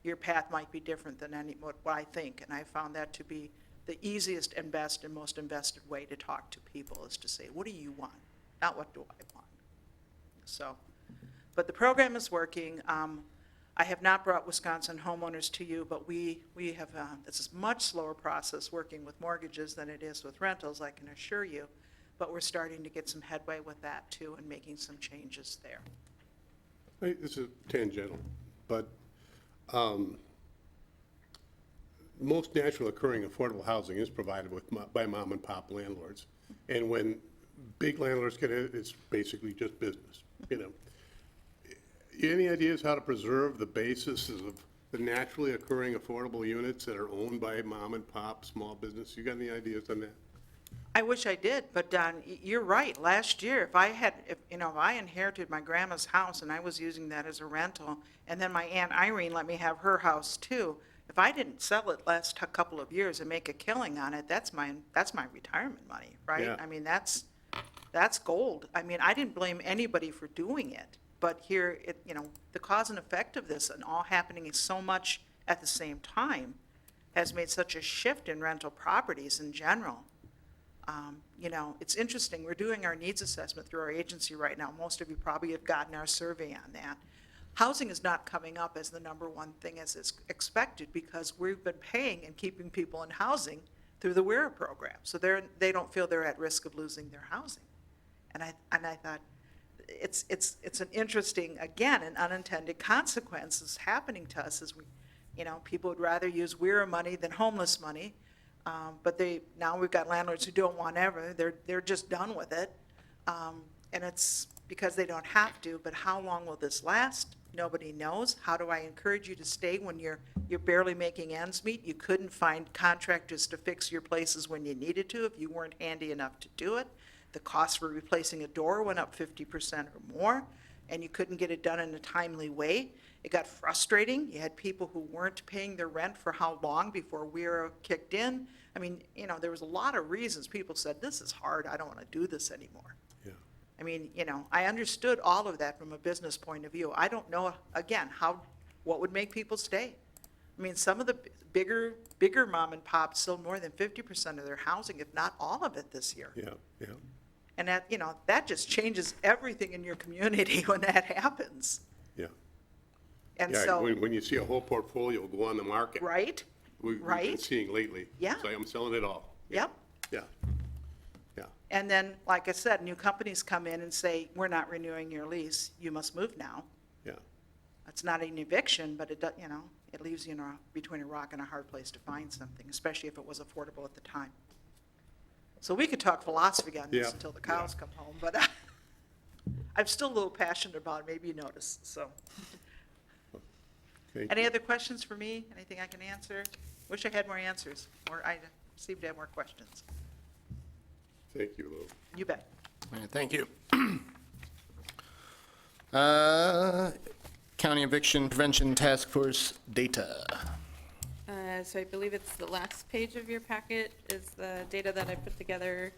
Your path might be different than what I think, and I found that to be the easiest and best and most invested way to talk to people is to say, what do you want? Not what do I want? So, but the program is working. I have not brought Wisconsin homeowners to you, but we have, this is a much slower process working with mortgages than it is with rentals, I can assure you. But we're starting to get some headway with that too and making some changes there. This is tangential, but most natural occurring affordable housing is provided by mom and pop landlords. And when big landlords get in, it's basically just business, Any ideas how to preserve the basis of the naturally occurring affordable units that are owned by mom and pop small business? You got any ideas on that? I wish I did, but Don, you're right. Last year, if I inherited my grandma's house and I was using that as a rental, and then my Aunt Irene let me have her house too, if I didn't sell it last couple of years and make a killing on it, that's my retirement money, right? Yeah. I mean, that's gold. I mean, I didn't blame anybody for doing it, but here, the cause and effect of this and all happening so much at the same time has made such a shift in rental properties in general. It's interesting. We're doing our needs assessment through our agency right now. Most of you probably have gotten our survey on that. Housing is not coming up as the number one thing as is expected because we've been paying and keeping people in housing through the WERA program. So they don't feel they're at risk of losing their housing. And I thought it's an interesting, again, an unintended consequence is happening to us as people would rather use WERA money than homeless money. But now we've got landlords who don't want ever. They're just done with it. And it's because they don't have to, but how long will this last? Nobody knows. How do I encourage you to stay when you're barely making ends meet? You couldn't find contractors to fix your places when you needed to if you weren't handy enough to do it. The cost for replacing a door went up 50% or more, and you couldn't get it done in a timely way. It got frustrating. You had people who weren't paying their rent for how long before WERA kicked in. I mean, there was a lot of reasons people said, this is hard, I don't want to do this anymore. Yeah. I mean, I understood all of that from a business point of view. I don't know, again, what would make people stay? I mean, some of the bigger mom and pops sold more than 50% of their housing, if not all of it this year. Yeah, yeah. And that, that just changes everything in your community when that happens. Yeah. And Yeah, so, when you see a whole portfolio go on the market. right? We've been Right? seeing lately. Yeah. It's like, I'm selling it all. Yep. Yeah, yeah, And then, like I said, new companies come in and say, we're not renewing your lease, you must move now. yeah. It's not an eviction, but it does, it leaves you between a rock and a hard place to find something, especially if it was affordable at the time. So we could talk philosophy on this Yeah, until the cows come home, but I'm still a little passionate about it, maybe you notice, so. Okay. Any other questions for me? Anything I can answer? Wish I had more answers, or I seem to have more questions. Thank you, Lou. You bet. All right, thank you. County Eviction Prevention Task Force data. So I believe it's the last page of your packet is the data that I put together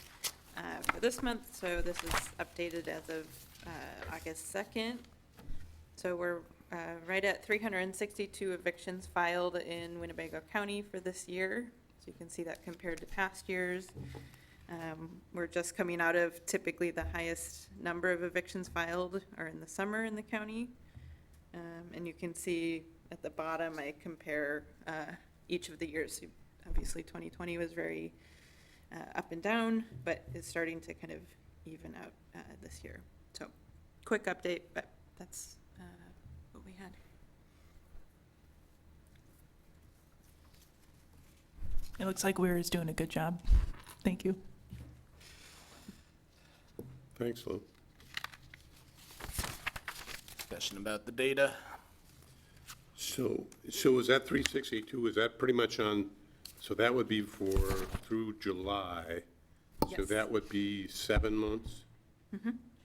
for this month. So this is updated as of August 2nd. So we're right at 362 evictions filed in Winnebago County for this year. So you can see that compared to past years. We're just coming out of typically the highest number of evictions filed are in the summer in the county. And you can see at the bottom, I compare each of the years. Obviously, 2020 was very up and down, but is starting to kind of even out this year. So quick update, but that's what we had. It looks like Weir is doing a good job. Thank you. Thanks, Lou. Discussion about the data. So is that 362, is that pretty much on, so that would be through July? So Yes. that would be 7 months?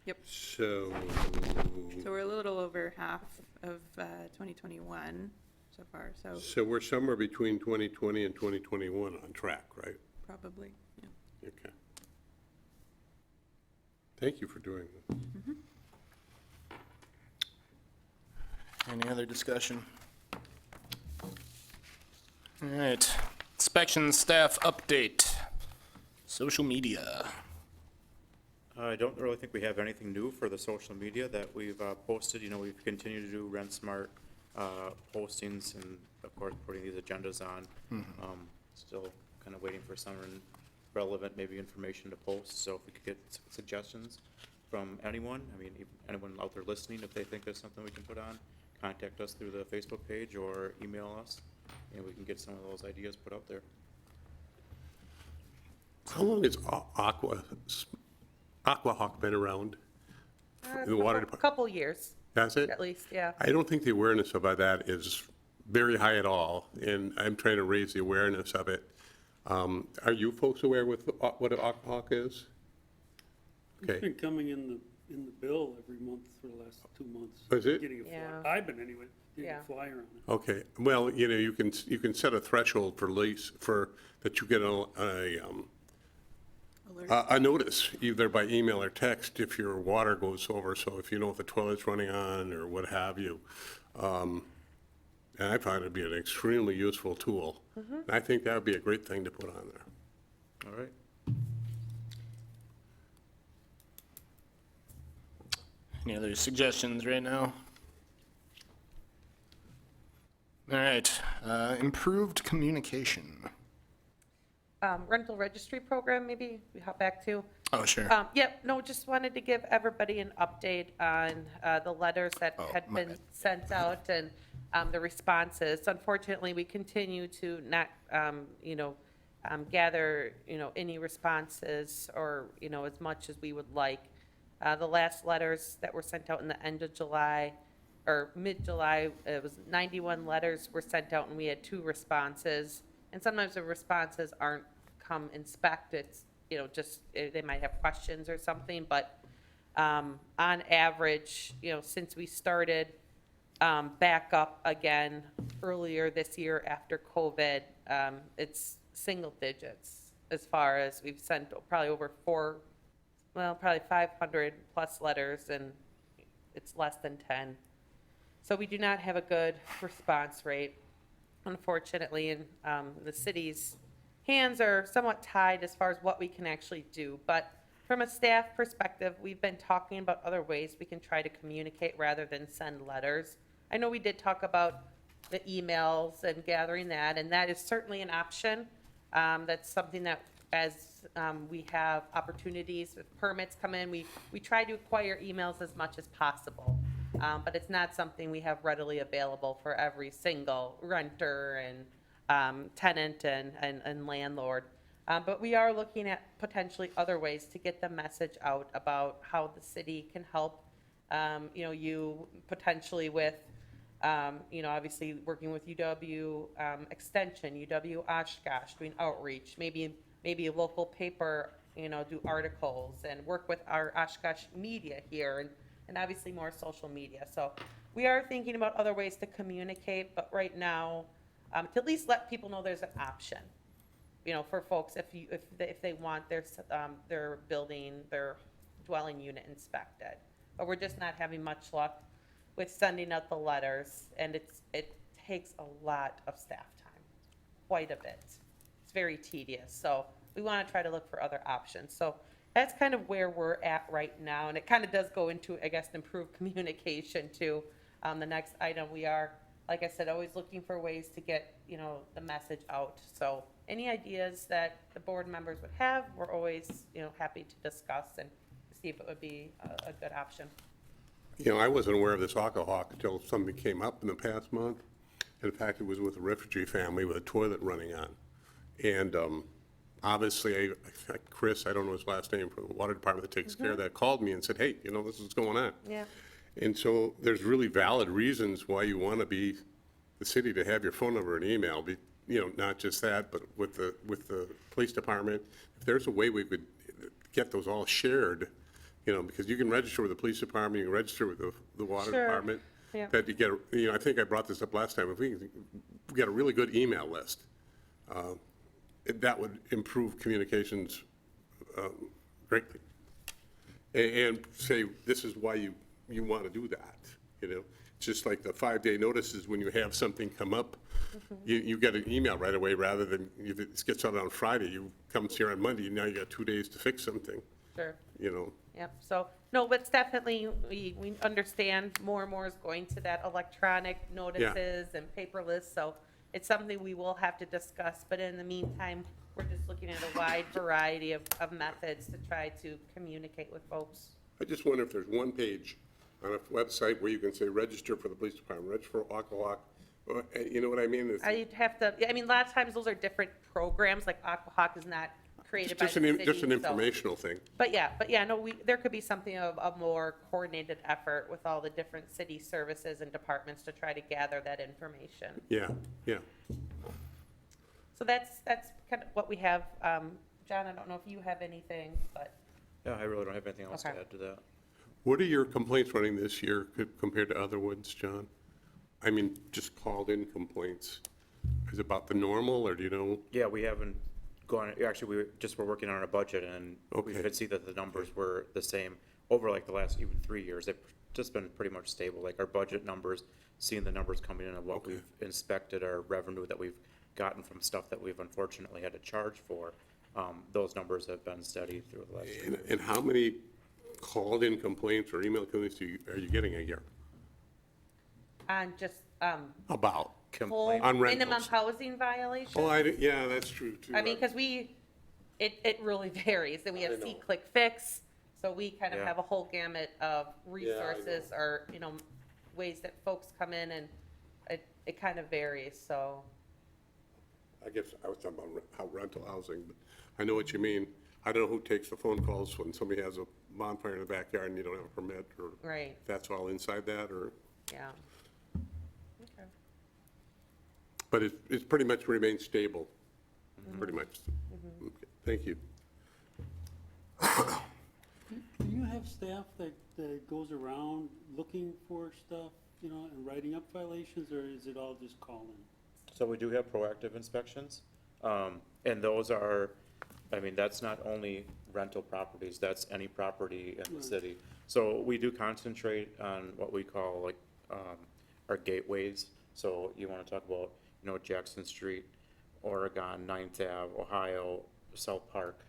Yep. So, So we're a little over half of 2021 so far, so so we're somewhere between 2020 and 2021 on track, right? probably, yeah. Okay. Thank you for doing that. Any other discussion? All right, inspection staff update. Social media. I don't really think we have anything new for the social media that we've posted. We've continued to do Rent Smart postings and, of course, putting these agendas on. Still kind of waiting for some relevant, maybe information to post. So if we could get suggestions from anyone, anyone out there listening, if they think there's something we can put on, contact us through the Facebook page or email us, and we can get some of those ideas put out there. How long has Aquahawk been around? The water department? Couple years, That's it? at least, yeah. I don't think the awareness about that is very high at all, and I'm trying to raise the awareness of it. Are you folks aware with what an Aquahawk is? It's Okay, been coming in the bill every month for the last 2 months. Is it? Getting a Yeah. flyer, I've been anyway, getting Yeah. a flyer on it. okay. Well, you can set a threshold for lease, that you get a notice, either by email or text, if your water goes over, so if you know if the toilet's running on or what have you. And I find it'd be an extremely useful tool. And I think that would be a great thing to put on there. All right. Any other suggestions right now? All right, improved communication. Rental registry program, maybe we hop back to. Oh, sure. Yep, no, just wanted to give everybody an update on the letters that Oh, had my been bad. sent out and the responses. Unfortunately, we continue to not, gather, any responses or, as much as we would like. The last letters that were sent out in the end of July or mid-July, it was 91 letters were sent out and we had 2 responses. And sometimes the responses aren't come inspect, it's, just, they might have questions or something, but on average, since we started back up again earlier this year after COVID, it's single digits as far as we've sent probably over probably 500 plus letters, and it's less than 10. So we do not have a good response rate, unfortunately, and the city's hands are somewhat tied as far as what we can actually do. But from a staff perspective, we've been talking about other ways we can try to communicate rather than send letters. I know we did talk about the emails and gathering that, and that is certainly an option. That's something that as we have opportunities, if permits come in, we try to acquire emails as much as possible. But it's not something we have readily available for every single renter and tenant and landlord. But we are looking at potentially other ways to get the message out about how the city can help, you potentially with, obviously working with UW Extension, UW Oshkosh, doing outreach, maybe a local paper, do articles and work with our Oshkosh media here and obviously more social media. So we are thinking about other ways to communicate, but right now, to at least let people know there's an option, for folks if they want their building, their dwelling unit inspected. But we're just not having much luck with sending out the letters, and it takes a lot of staff time, quite a bit. It's very tedious, so we want to try to look for other options. So that's kind of where we're at right now, and it kind of does go into, I guess, improved communication too. The next item, we are, like I said, always looking for ways to get, the message out. So any ideas that the board members would have, we're always, happy to discuss and see if it would be a good option. I wasn't aware of this Aqua until something came up in the past month. In fact, it was with a refugee family with a toilet running on. And obviously, Chris, I don't know his last name, from the water department that takes care of that, called me and said, hey, this is what's going on. Yeah. And so there's really valid reasons why you want to be the city to have your phone number and email, not just that, but with the police department. If there's a way we could get those all shared, because you can register with the police department, you can register with the water Sure. department. Yeah. That you get, I think I brought this up last time, if we get a really good email list, that would improve communications greatly. And say, this is why you want to do that, Just like the 5-day notices, when you have something come up, you get an email right away, rather than if it gets out on Friday, you come here on Monday, and now you got 2 days to fix something. Sure. Yep. So, no, but it's definitely, we understand more and more is going to that electronic notices and paperless. So it's something we will have to discuss. But in the meantime, we're just looking at a wide variety of methods to try to communicate with folks. I just wonder if there's one page on a website where you can say, register for the police department, register for Aqua. You know what I mean? I'd have to, a lot of times those are different programs, like Aqua is not created by the city. Just an so- informational thing. But yeah, no, there could be something of a more coordinated effort with all the different city services and departments to try to gather that information. Yeah. So that's kind of what we have. John, I don't know if you have anything, but, Yeah, I really don't have anything else to Okay. add to that. What are your complaints running this year compared to other ones, John? I mean, just called in complaints. Is it about the normal, or do you know? Yeah, we haven't gone, actually, we're working on a budget, and we Okay. could see that the numbers were the same over like the last even 3 years. They've just been pretty much stable, like our budget numbers, seeing the numbers coming in and what we've inspected, our revenue that we've gotten from stuff that we've unfortunately had to charge for. Those numbers have been steady through the last 2 years. And how many called-in complaints or email complaints are you getting a year? on just, About? full On rentals. minimum housing violations. Oh, yeah, that's true, too. Because it really varies, and we have I know. see, click, fix, so we kind of Yeah. have a whole gamut of resources know. or, ways that folks come in, and it kind of varies, so. I guess I was talking about how rental housing, but I know what you mean. I don't know who takes the phone calls when somebody has a bonfire in the backyard and you don't have a permit, or Right. if that's all inside that, or, Yeah. Okay. But it's pretty much remained stable, pretty much. Okay, thank you. Do you have staff that goes around looking for stuff, you know, and writing up violations, or is it all just calling? So we do have proactive inspections, and those are, I mean, that's not only rental properties, that's any property in the city. So we do concentrate on what we call like, our gateways. So you wanna talk about, you know, Jackson Street, Oregon, 9th Ave, Ohio, South Park,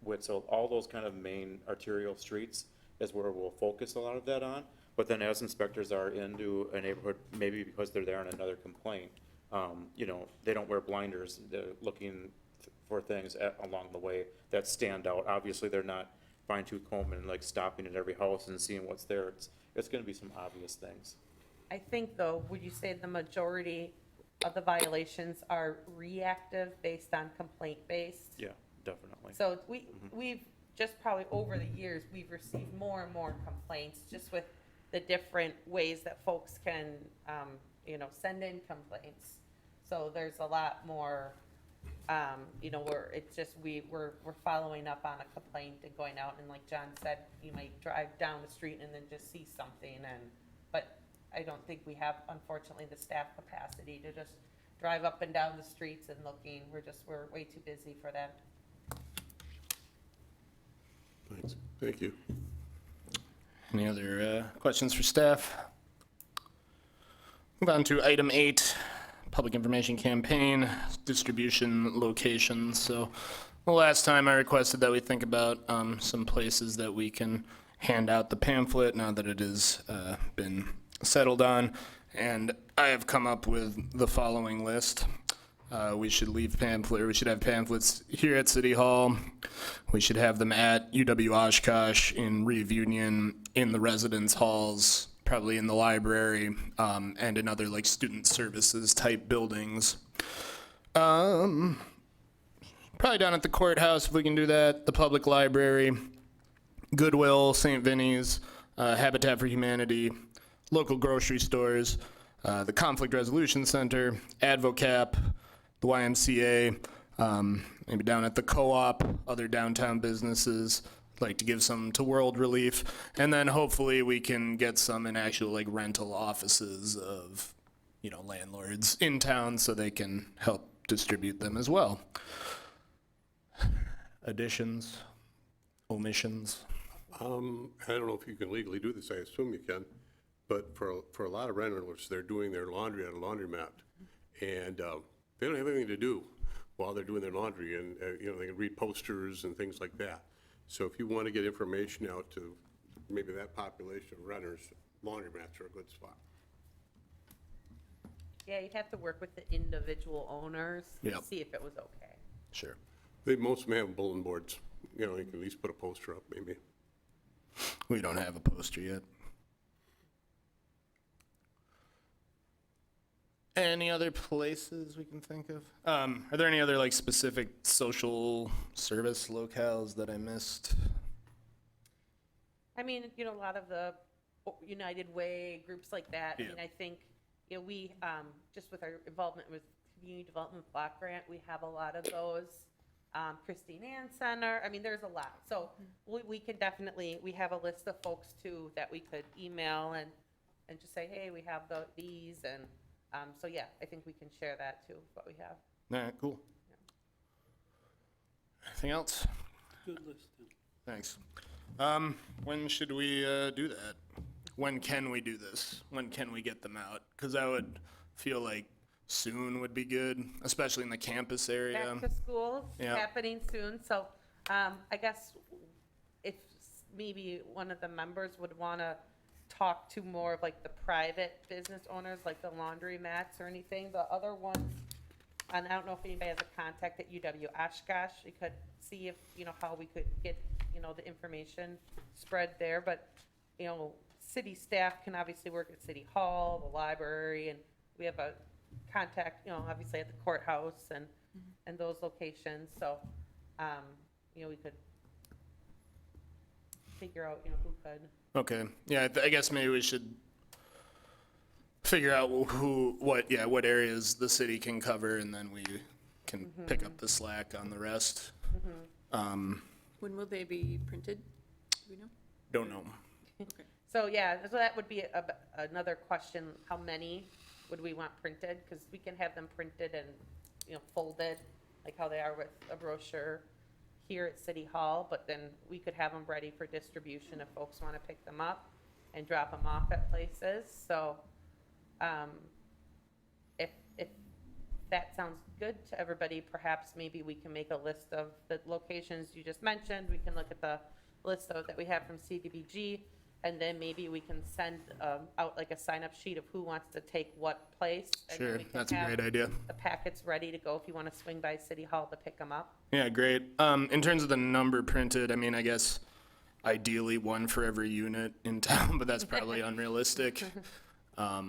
Witzel, all those kind of main arterial streets is where we'll focus a lot of that on. But then as inspectors are into a neighborhood, maybe because they're there on another complaint, you know, they don't wear blinders, they're looking for things along the way that stand out. Obviously, they're not fine tooth combing and like stopping at every house and seeing what's there. It's gonna be some obvious things. I think though, would you say the majority of the violations are reactive based on complaint-based? Yeah, definitely. So we've just probably over the years, we've received more and more complaints just with the different ways that folks can, you know, send in complaints. So there's a lot more, you know, where it's just, we're following up on a complaint and going out and like John said, you might drive down the street and then just see something but I don't think we have, unfortunately, the staff capacity to just drive up and down the streets and looking. We're way too busy for that. Thanks. Thank you. Any other questions for staff? Move on to item 8, public information campaign, distribution locations. So the last time I requested that we think about some places that we can hand out the pamphlet now that it has been settled on. And I have come up with the following list. We should have pamphlets here at City Hall. We should have them at UW Oshkosh, in Reeve Union, in the residence halls, probably in the library, and in other like student services type buildings. Probably down at the courthouse if we can do that, the public library, Goodwill, St. Vinny's, Habitat for Humanity, local grocery stores, the Conflict Resolution Center, Advocap, the YMCA, maybe down at the co-op, other downtown businesses. I'd like to give some to World Relief, and then hopefully we can get some in actual like rental offices of, you know, landlords in town so they can help distribute them as well. Additions, omissions. I don't know if you can legally do this, I assume you can, but for a lot of renters, they're doing their laundry at a laundromat, and they don't have anything to do while they're doing their laundry, and you know, they can read posters and things like that. So if you want to get information out to maybe that population of renters, laundromats are a good spot. Yeah, you'd have to work with the individual owners to Yep. see if it was okay. Sure. Most of them have bulletin boards, you know, you can at least put a poster up maybe. We don't have a poster yet. Any other places we can think of? Are there any other like specific social service locales that I missed? I mean, you know, a lot of the United Way, groups like that. I Yeah. mean, I think, you know, we, just with our involvement with Community Development Block Grant, we have a lot of those. Christine Ann Center, I mean, there's a lot. So we can definitely, we have a list of folks too that we could email and just say, hey, we have these and, so yeah, I think we can share that too, what we have. All right, cool. Anything else? Good list. Thanks. When should we do that? When can we do this? When can we get them out? Because I would feel like soon would be good, especially in the campus area. Back to school is Yeah. happening soon, so I guess if maybe one of the members would want to talk to more of like the private business owners, like the laundromats or anything, the other ones, and I don't know if anybody has a contact at UW Oshkosh, we could see if, you know, how we could get, you know, the information spread there, but, you know, city staff can obviously work at City Hall, the library, and we have a contact, you know, obviously at the courthouse and those locations, so, you know, we could figure out, you know, who could. Okay. Yeah, I guess maybe we should figure out what areas the city can cover, and then we can pick up the slack on the rest. When will they be printed? Do we know? Don't know. So, yeah, so that would be another question, how many would we want printed? Because we can have them printed and, folded, like how they are with a brochure here at City Hall, but then we could have them ready for distribution if folks want to pick them up and drop them off at places. So, if that sounds good to everybody, perhaps maybe we can make a list of the locations you just mentioned. We can look at the list that we have from CDBG, and then maybe we can send out like a sign-up sheet of who wants to take what place. And then Sure, we can that's a have great idea. the packets ready to go if you want to swing by City Hall to pick them up. Yeah, great. In terms of the number printed, I mean, I guess ideally one for every unit in town, but that's probably unrealistic. How,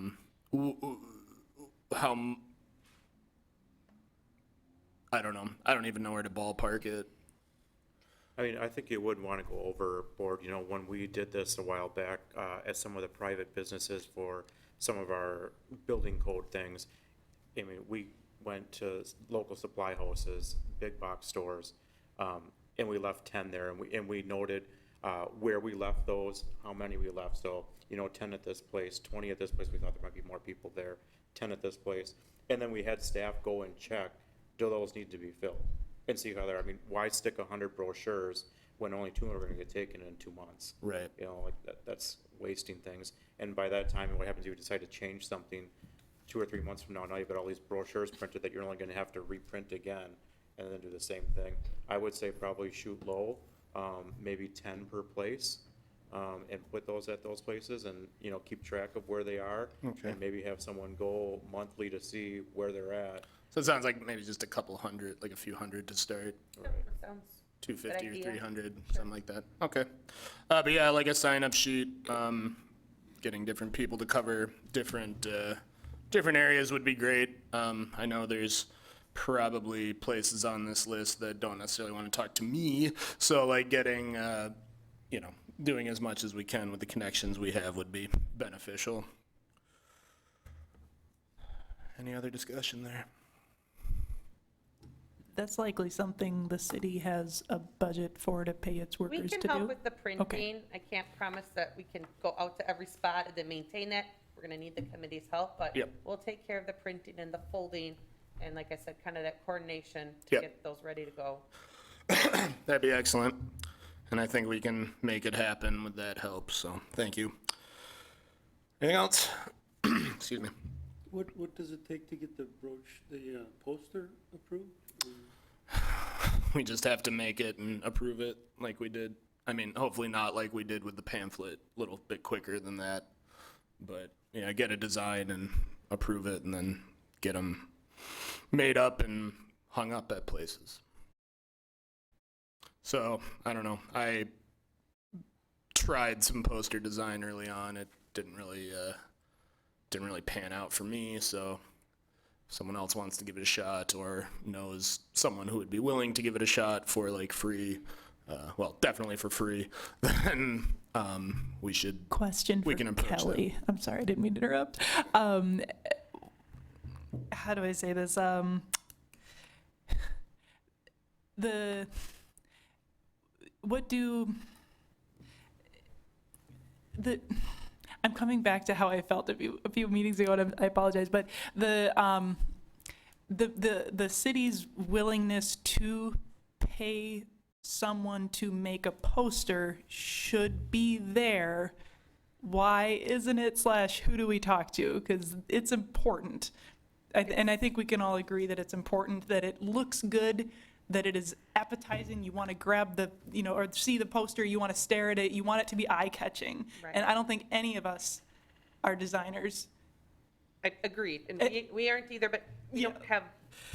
I don't know. I don't even know where to ballpark it. I mean, I think you wouldn't want to go overboard. When we did this a while back at some of the private businesses for some of our building code things, I mean, we went to local supply houses, big box stores, and we left 10 there, and we noted where we left those, how many we left. So, 10 at this place, 20 at this place, we thought there might be more people there, 10 at this place. And then we had staff go and check, do those need to be filled? And see how they're, I mean, why stick 100 brochures when only 200 are gonna get taken in 2 months? Right. Like that's wasting things. And by that time, what happens if you decide to change something 2 or 3 months from now? Now you've got all these brochures printed that you're only gonna have to reprint again and then do the same thing. I would say probably shoot low, maybe 10 per place, and put those at those places and, keep track of where they are. Okay. And maybe have someone go monthly to see where they're at. So it sounds like maybe just a couple hundred, like a few hundred to start. That sounds 250 or idea. 300, something like that. Okay. But yeah, like a sign-up sheet, getting different people to cover different areas would be great. I know there's probably places on this list that don't necessarily want to talk to me, so like getting, doing as much as we can with the connections we have would be beneficial. Any other discussion there? That's likely something the city has a budget for to pay its We workers can to help do. with the printing. I can't promise that we can go out to every spot and then maintain it. We're gonna need the committee's help, but Yep. we'll take care of the printing and the folding, and like I said, kind of that coordination to Yep. get those ready to go. That'd be excellent. And I think we can make it happen with that help, so thank you. Anything else? Excuse me. What does it take to get the poster approved? We just have to make it and approve it like we did. I mean, hopefully not like we did with the pamphlet, a little bit quicker than that. But, yeah, get a design and approve it and then get them made up and hung up at places. So, I don't know. I tried some poster design early on. It didn't really pan out for me, so if someone else wants to give it a shot or knows someone who would be willing to give it a shot for like free, well, definitely for free, then we should. Question We for can approach Kelly. I'm sorry, I didn't mean to interrupt. How do I say this? I'm coming back to how I felt a few meetings ago, and I apologize, but the city's willingness to pay someone to make a poster should be there. Why isn't it / who do we talk to? Because it's important. And I think we can all agree that it's important, that it looks good, that it is appetizing. You want to grab or see the poster, you want to stare at it, you want it to be eye-catching. Right. And I don't think any of us are designers. Agreed, and we aren't either, but you don't have,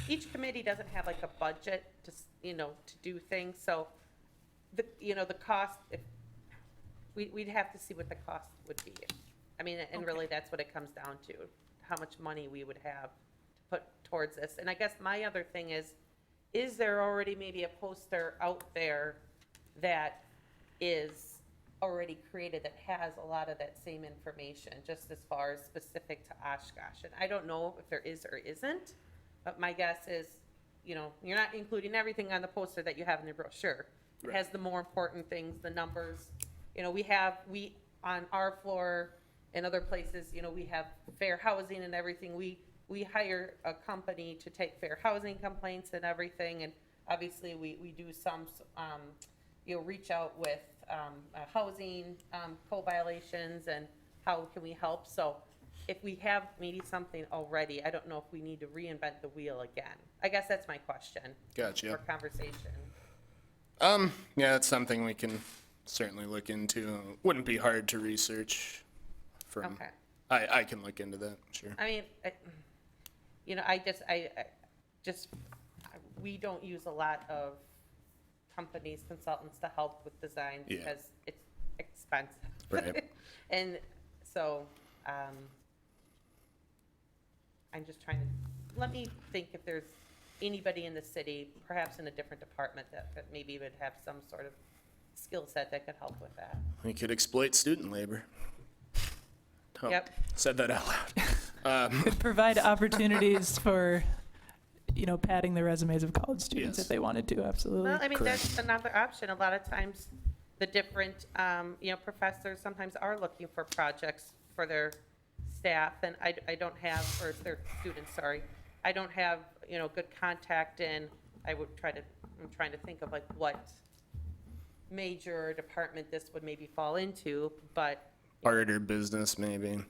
each committee doesn't have like a budget to, to do things, so the cost, we'd have to see what the cost would be. I mean, and really that's what it comes down to, how much money we would have to put towards this. And I guess my other thing is there already maybe a poster out there that is already created that has a lot of that same information, just as far as specific to Oshkosh. And I don't know if there is or isn't, but my guess is, you know, you're not including everything on the poster that you have in the brochure. It has the more important things, the numbers. You know, we on our floor and other places, you know, we have fair housing and everything. We hire a company to take fair housing complaints and everything. And obviously we do some, you know, reach out with housing code violations and how can we help. So if we have maybe something already, I don't know if we need to reinvent the wheel again. I guess that's my question. Gotcha. For conversation. Yeah, that's something we can certainly look into. Wouldn't be hard to research from. Okay. I can look into that, sure. I mean, you know, we don't use a lot of companies, consultants to help with design Yeah. because it's expensive. Right. And so, I'm just trying to, let me think if there's anybody in the city, perhaps in a different department that maybe would have some sort of skill set that could help with that. We could exploit student labor. Oh, Yep. Said that out loud. Could provide opportunities for, you know, padding the resumes of college students Yes. if they wanted to, absolutely. Well, I mean, Correct. that's another option. A lot of times, the different, you know, professors sometimes are looking for projects for their staff, and I don't have, or their students, sorry. I don't have, you know, good contact, and I'm trying to think of like what major department this would maybe fall into, but Art or business, maybe.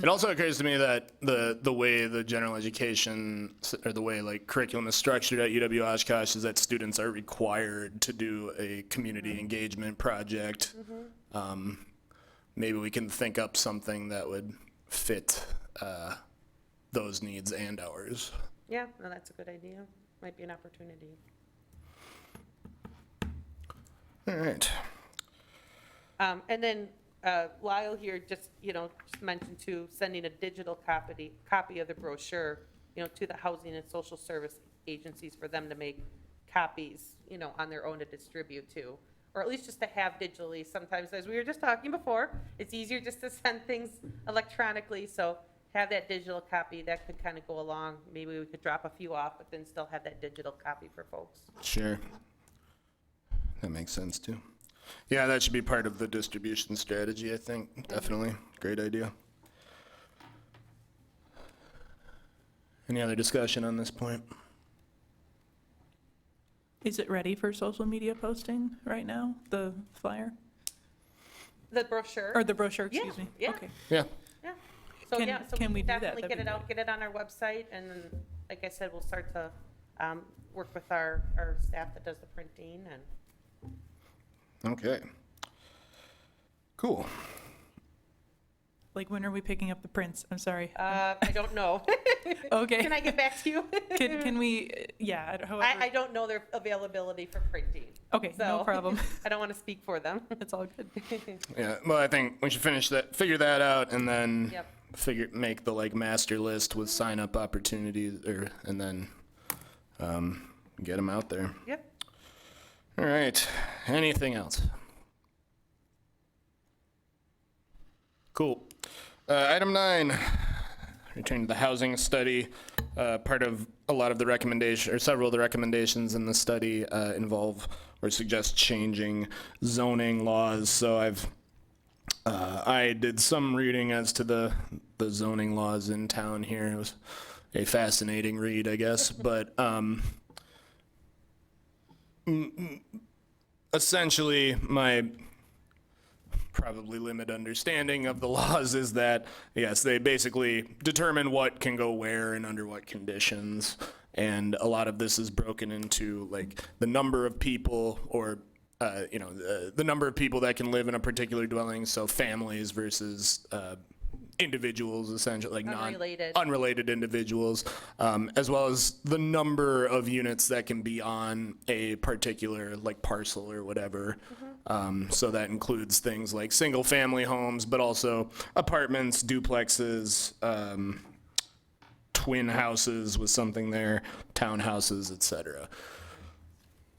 It also occurs to me that the way the general education, or the way like curriculum is structured at UW Oshkosh is that students are required to do a community engagement project. Maybe we can think up something that would fit those needs and ours. yeah, no, that's a good idea. Might be an opportunity. All right. And then Lyle here just, you know, just mentioned too, sending a digital copy of the brochure, you know, to the housing and social service agencies for them to make copies, you know, on their own to distribute to, or at least just to have digitally. Sometimes, as we were just talking before, it's easier just to send things electronically, so have that digital copy, that could kind of go along. Maybe we could drop a few off, but then still have that digital copy for folks. Sure. That makes sense too. Yeah, that should be part of the distribution strategy, I think. Definitely. Great idea. Any other discussion on this point? Is it ready for social media posting right now, the flyer? The brochure. Or the brochure, Yeah, excuse me? yeah. Okay. Yeah. Yeah, so Can- yeah, so can we we do can that? definitely That'd get be it out, great. get it on our website, and then, like I said, we'll start to work with our staff that does the printing, and Okay. Cool. Like, when are we picking up the prints? I'm sorry. I don't know. Okay. Can I get back to you? Can we, yeah, however. I don't know their availability for printing. Okay, no so problem. I don't want to speak for them. It's all good. Yeah. Well, I think we should figure that out, and then Yep. make the like master list with sign up opportunities, and then get them out there. Yep. All right. Anything else? Cool. Item 9, return to the housing study. Part of a lot of the recommendation, or several of the recommendations in the study involve or suggest changing zoning laws. So I did some reading as to the zoning laws in town here. It was a fascinating read, I guess, but essentially my probably limited understanding of the laws is that, yes, they basically determine what can go where and under what conditions. And a lot of this is broken into like the number of people, or the number of people that can live in a particular dwelling. So families versus individuals, essentially, like unrelated individuals, as well as the number of units that can be on a particular like parcel or whatever. So that includes things like single family homes, but also apartments, duplexes, twin houses with something there, townhouses, etc.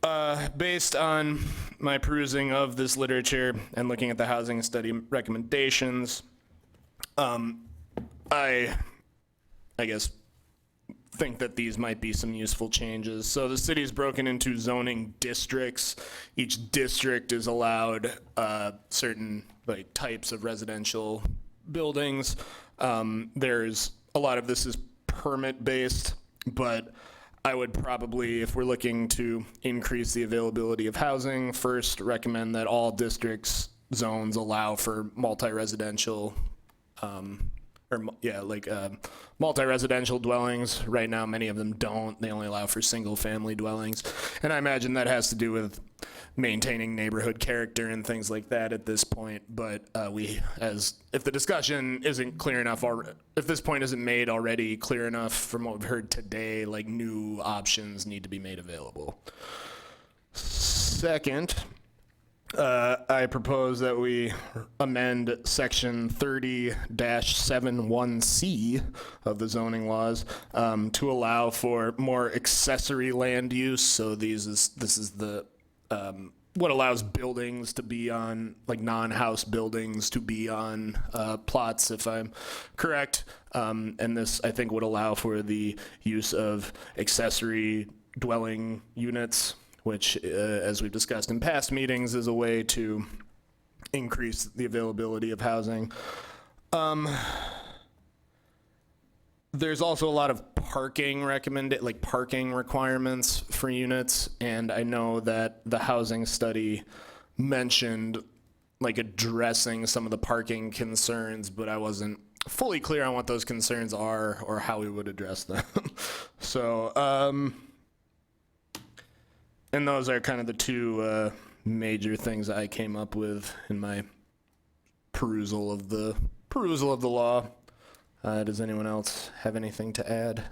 Based on my perusing of this literature and looking at the housing study recommendations, I guess think that these might be some useful changes. So the city is broken into zoning districts. Each district is allowed certain like types of residential buildings. There's a lot of this is permit based, but I would probably, if we're looking to increase the availability of housing, first recommend that all districts zones allow for multi-residential multi-residential dwellings. Right now, many of them don't. They only allow for single-family dwellings. And I imagine that has to do with maintaining neighborhood character and things like that at this point. But if the discussion isn't clear enough, or if this point isn't made already clear enough from what we've heard today, like new options need to be made available. Second, I propose that we amend section 30-71C of the zoning laws to allow for more accessory land use. So this is the what allows buildings to be on, like non-house buildings to be on plots, if I'm correct. And this, I think, would allow for the use of accessory dwelling units, which, as we've discussed in past meetings, is a way to increase the availability of housing. There's also a lot of parking requirements for units, and I know that the housing study mentioned like addressing some of the parking concerns, but I wasn't fully clear on what those concerns are or how we would address them. So, and those are kind of the two major things I came up with in my perusal of the law. Does anyone else have anything to add?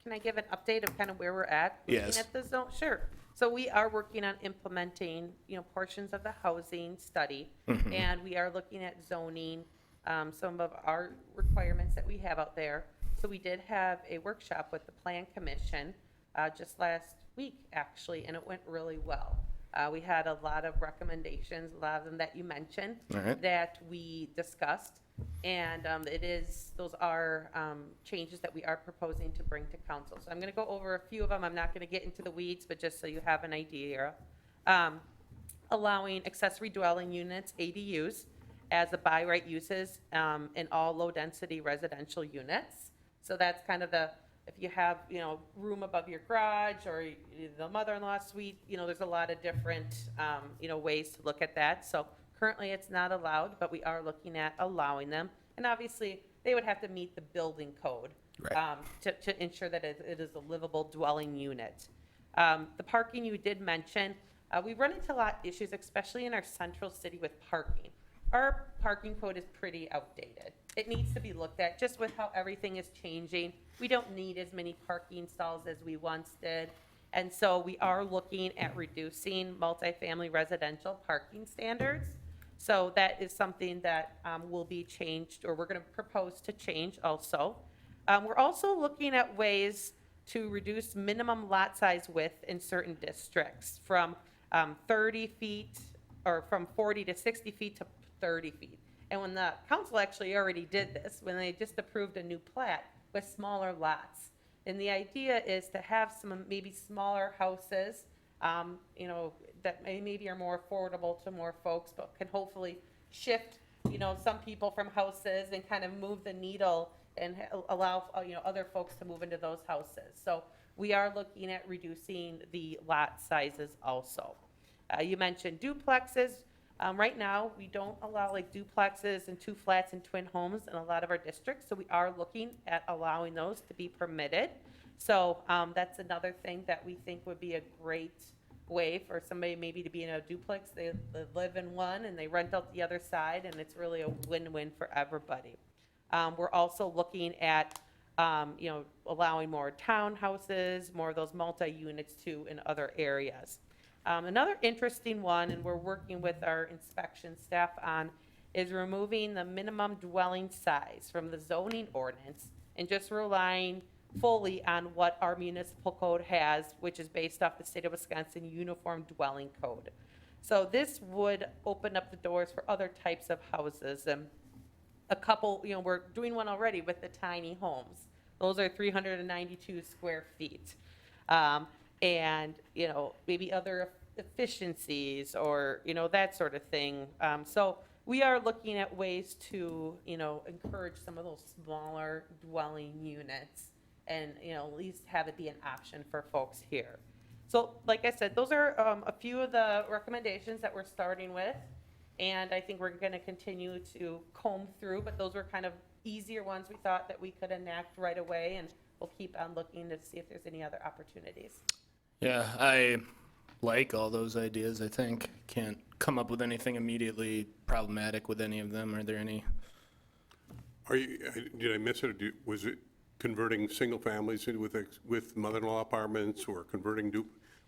Can I give an update of kind of where we're at? Yes. Looking at the zone? Sure. So we are working on implementing, portions of the housing study, and we are looking at zoning, some of our requirements that we have out there. So we did have a workshop with the Plan Commission just last week, actually, and it went really well. We had a lot of recommendations, a lot of them that you mentioned, that we discussed. And those are changes that we are proposing to bring to council. So I'm going to go over a few of them. I'm not going to get into the weeds, but just so you have an idea. Allowing accessory dwelling units, ADUs, as the by right uses in all low-density residential units. So that's kind of if you have, room above your garage or the mother-in-law suite, there's a lot of different, ways to look at that. So currently, it's not allowed, but we are looking at allowing them. And obviously, they would have to meet the building code to ensure that it is a livable dwelling unit. The parking you did mention, we run into a lot of issues, especially in our central city with parking. Our parking code is pretty outdated. It needs to be looked at just with how everything is changing. We don't need as many parking stalls as we once did. And so we are looking at reducing multifamily residential parking standards. So that is something that will be changed, or we're going to propose to change also. We're also looking at ways to reduce minimum lot size width in certain districts from 30 feet, or from 40 to 60 feet to 30 feet. And when the council actually already did this, when they just approved a new plat with smaller lots. And the idea is to have some maybe smaller houses, that maybe are more affordable to more folks, but can hopefully shift, some people from houses and kind of move the needle and allow, other folks to move into those houses. So we are looking at reducing the lot sizes also. You mentioned duplexes. Right now, we don't allow like duplexes and 2 flats and twin homes in a lot of our districts. So we are looking at allowing those to be permitted. So that's another thing that we think would be a great way for somebody maybe to be in a duplex. They live in one and they rent out the other side, and it's really a win-win for everybody. We're also looking at allowing more townhouses, more of those multi-units too in other areas. Another interesting one, and we're working with our inspection staff on, is removing the minimum dwelling size from the zoning ordinance and just relying fully on what our municipal code has, which is based off the state of Wisconsin Uniform Dwelling Code. So this would open up the doors for other types of houses. And a couple, we're doing one already with the tiny homes. Those are 392 square feet. And, maybe other efficiencies or, that sort of thing. So we are looking at ways to, encourage some of those smaller dwelling units and, at least have it be an option for folks here. So like I said, those are a few of the recommendations that we're starting with. And I think we're going to continue to comb through, but those were kind of easier ones we thought that we could enact right away. And we'll keep on looking to see if there's any other opportunities. Yeah, I like all those ideas, I think. Can't come up with anything immediately problematic with any of them. Are there any? Did I miss it, or was it converting single families with mother-in-law apartments, or converting,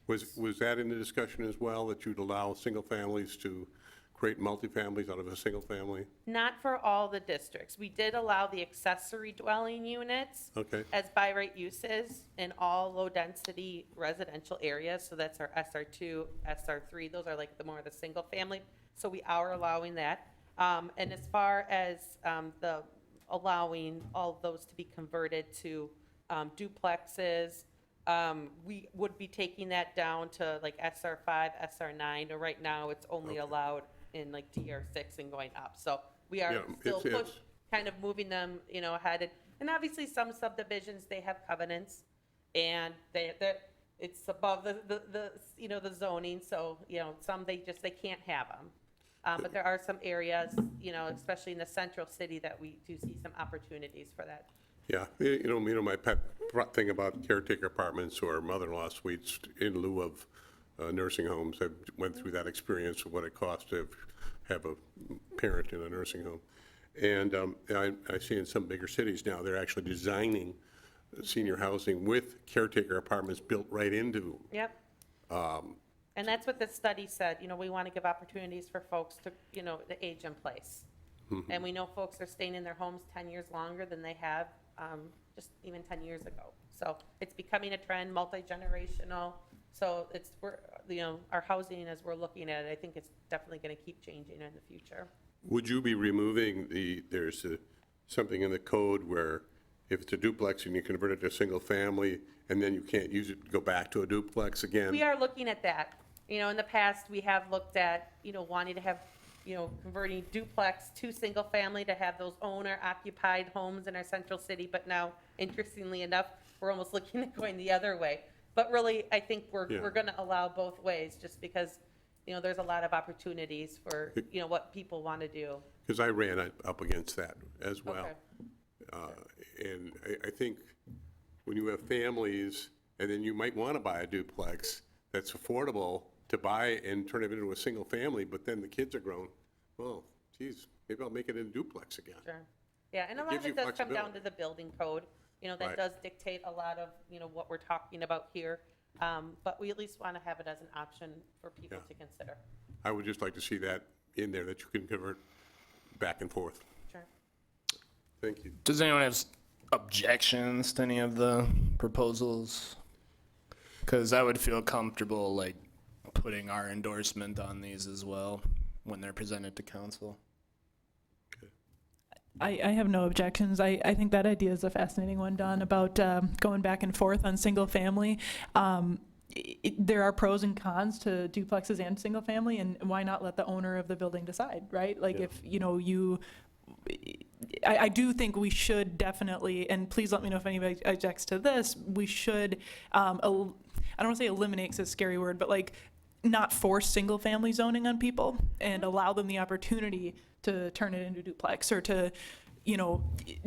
was that in the discussion as well, that you'd allow single families to create multifamilies out of a single family? Not for all the districts. We did allow the accessory dwelling units as by right uses in all low-density residential areas. So that's our SR2, SR3. Those are like the single family. So we are allowing that. And as far as the allowing all of those to be converted to duplexes, we would be taking that down to like SR5, SR9. Or right now, it's only allowed in like DR6 and going up. So we are still kind of moving them, ahead. And obviously some subdivisions, they have covenants and it's above the zoning. So, some they can't have them. But there are some areas, especially in the central city, that we do see some opportunities for that. Yeah, my pet thing about caretaker apartments or mother-in-law suites in lieu of nursing homes. I went through that experience of what it costs to have a parent in a nursing home. And I see in some bigger cities now, they're actually designing senior housing with caretaker apartments built right into. Yep. And that's what the study said. We want to give opportunities for folks to, to age in place. Mm-hmm. And we know folks are staying in their homes 10 years longer than they have just even 10 years ago. So it's becoming a trend, multi-generational. So our housing, as we're looking at it, I think it's definitely going to keep changing in the future. Would you be removing there's something in the code where if it's a duplex and you convert it to a single family and then you can't use it to go back to a duplex again? We are looking at that. In the past, we have looked at, wanting to have, converting duplex to single family to have those owner occupied homes in our central city. But now, interestingly enough, we're almost looking at going the other way. But really, I think we're going to allow both ways just because, there's a lot of opportunities for, what people want to do. Because I ran up against that as well. Okay. And I think when you have families and then you might want to buy a duplex that's affordable to buy and turn it into a single family, but then the kids are grown, well, geez, maybe I'll make it in a duplex again. Sure. Yeah, and a lot of it does come down to the building code. That does dictate a lot of, what we're talking about here. But we at least want to have it as an option for people to consider. I would just like to see that in there, that you can convert back and forth. Sure. Thank you. Does anyone have objections to any of the proposals? Because I would feel comfortable like putting our endorsement on these as well when they're presented to council. I have no objections. I think that idea is a fascinating one, Don, about going back and forth on single family. There are pros and cons to duplexes and single family, and why not let the owner of the building decide, right? Like if, I do think we should definitely, and please let me know if anybody objects to this, we should, I don't want to say eliminate, because it's a scary word, but like not force single family zoning on people and allow them the opportunity to turn it into duplex or to,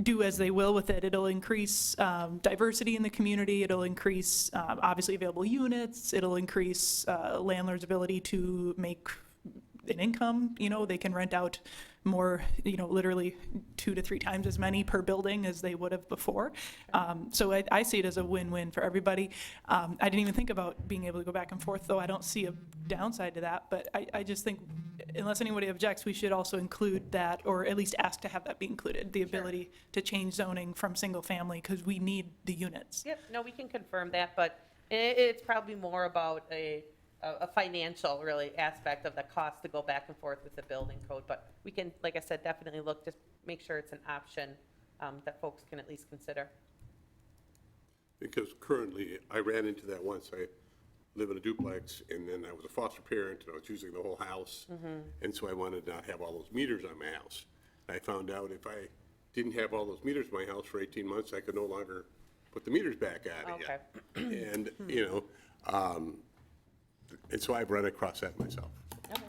do as they will with it. It'll increase diversity in the community. It'll increase obviously available units. It'll increase landlords' ability to make an income. They can rent out more, literally 2 to 3 times as many per building as they would have before. So I see it as a win-win for everybody. I didn't even think about being able to go back and forth, though I don't see a downside to that. But I just think, unless anybody objects, we should also include that, or at least ask to have that be included, the ability to change zoning from single family, because we need the units. Yep, no, we can confirm that, but it's probably more about a financial, really, aspect of the cost to go back and forth with the building code. But we can, like I said, definitely look, just make sure it's an option that folks can at least consider. Because currently, I ran into that once. I live in a duplex, and then I was a foster parent, and I was using the whole house. And so I wanted to not have all those meters on my house. And I found out if I didn't have all those meters in my house for 18 months, I could no longer put the meters back on again. And, and so I've run across that myself. Okay.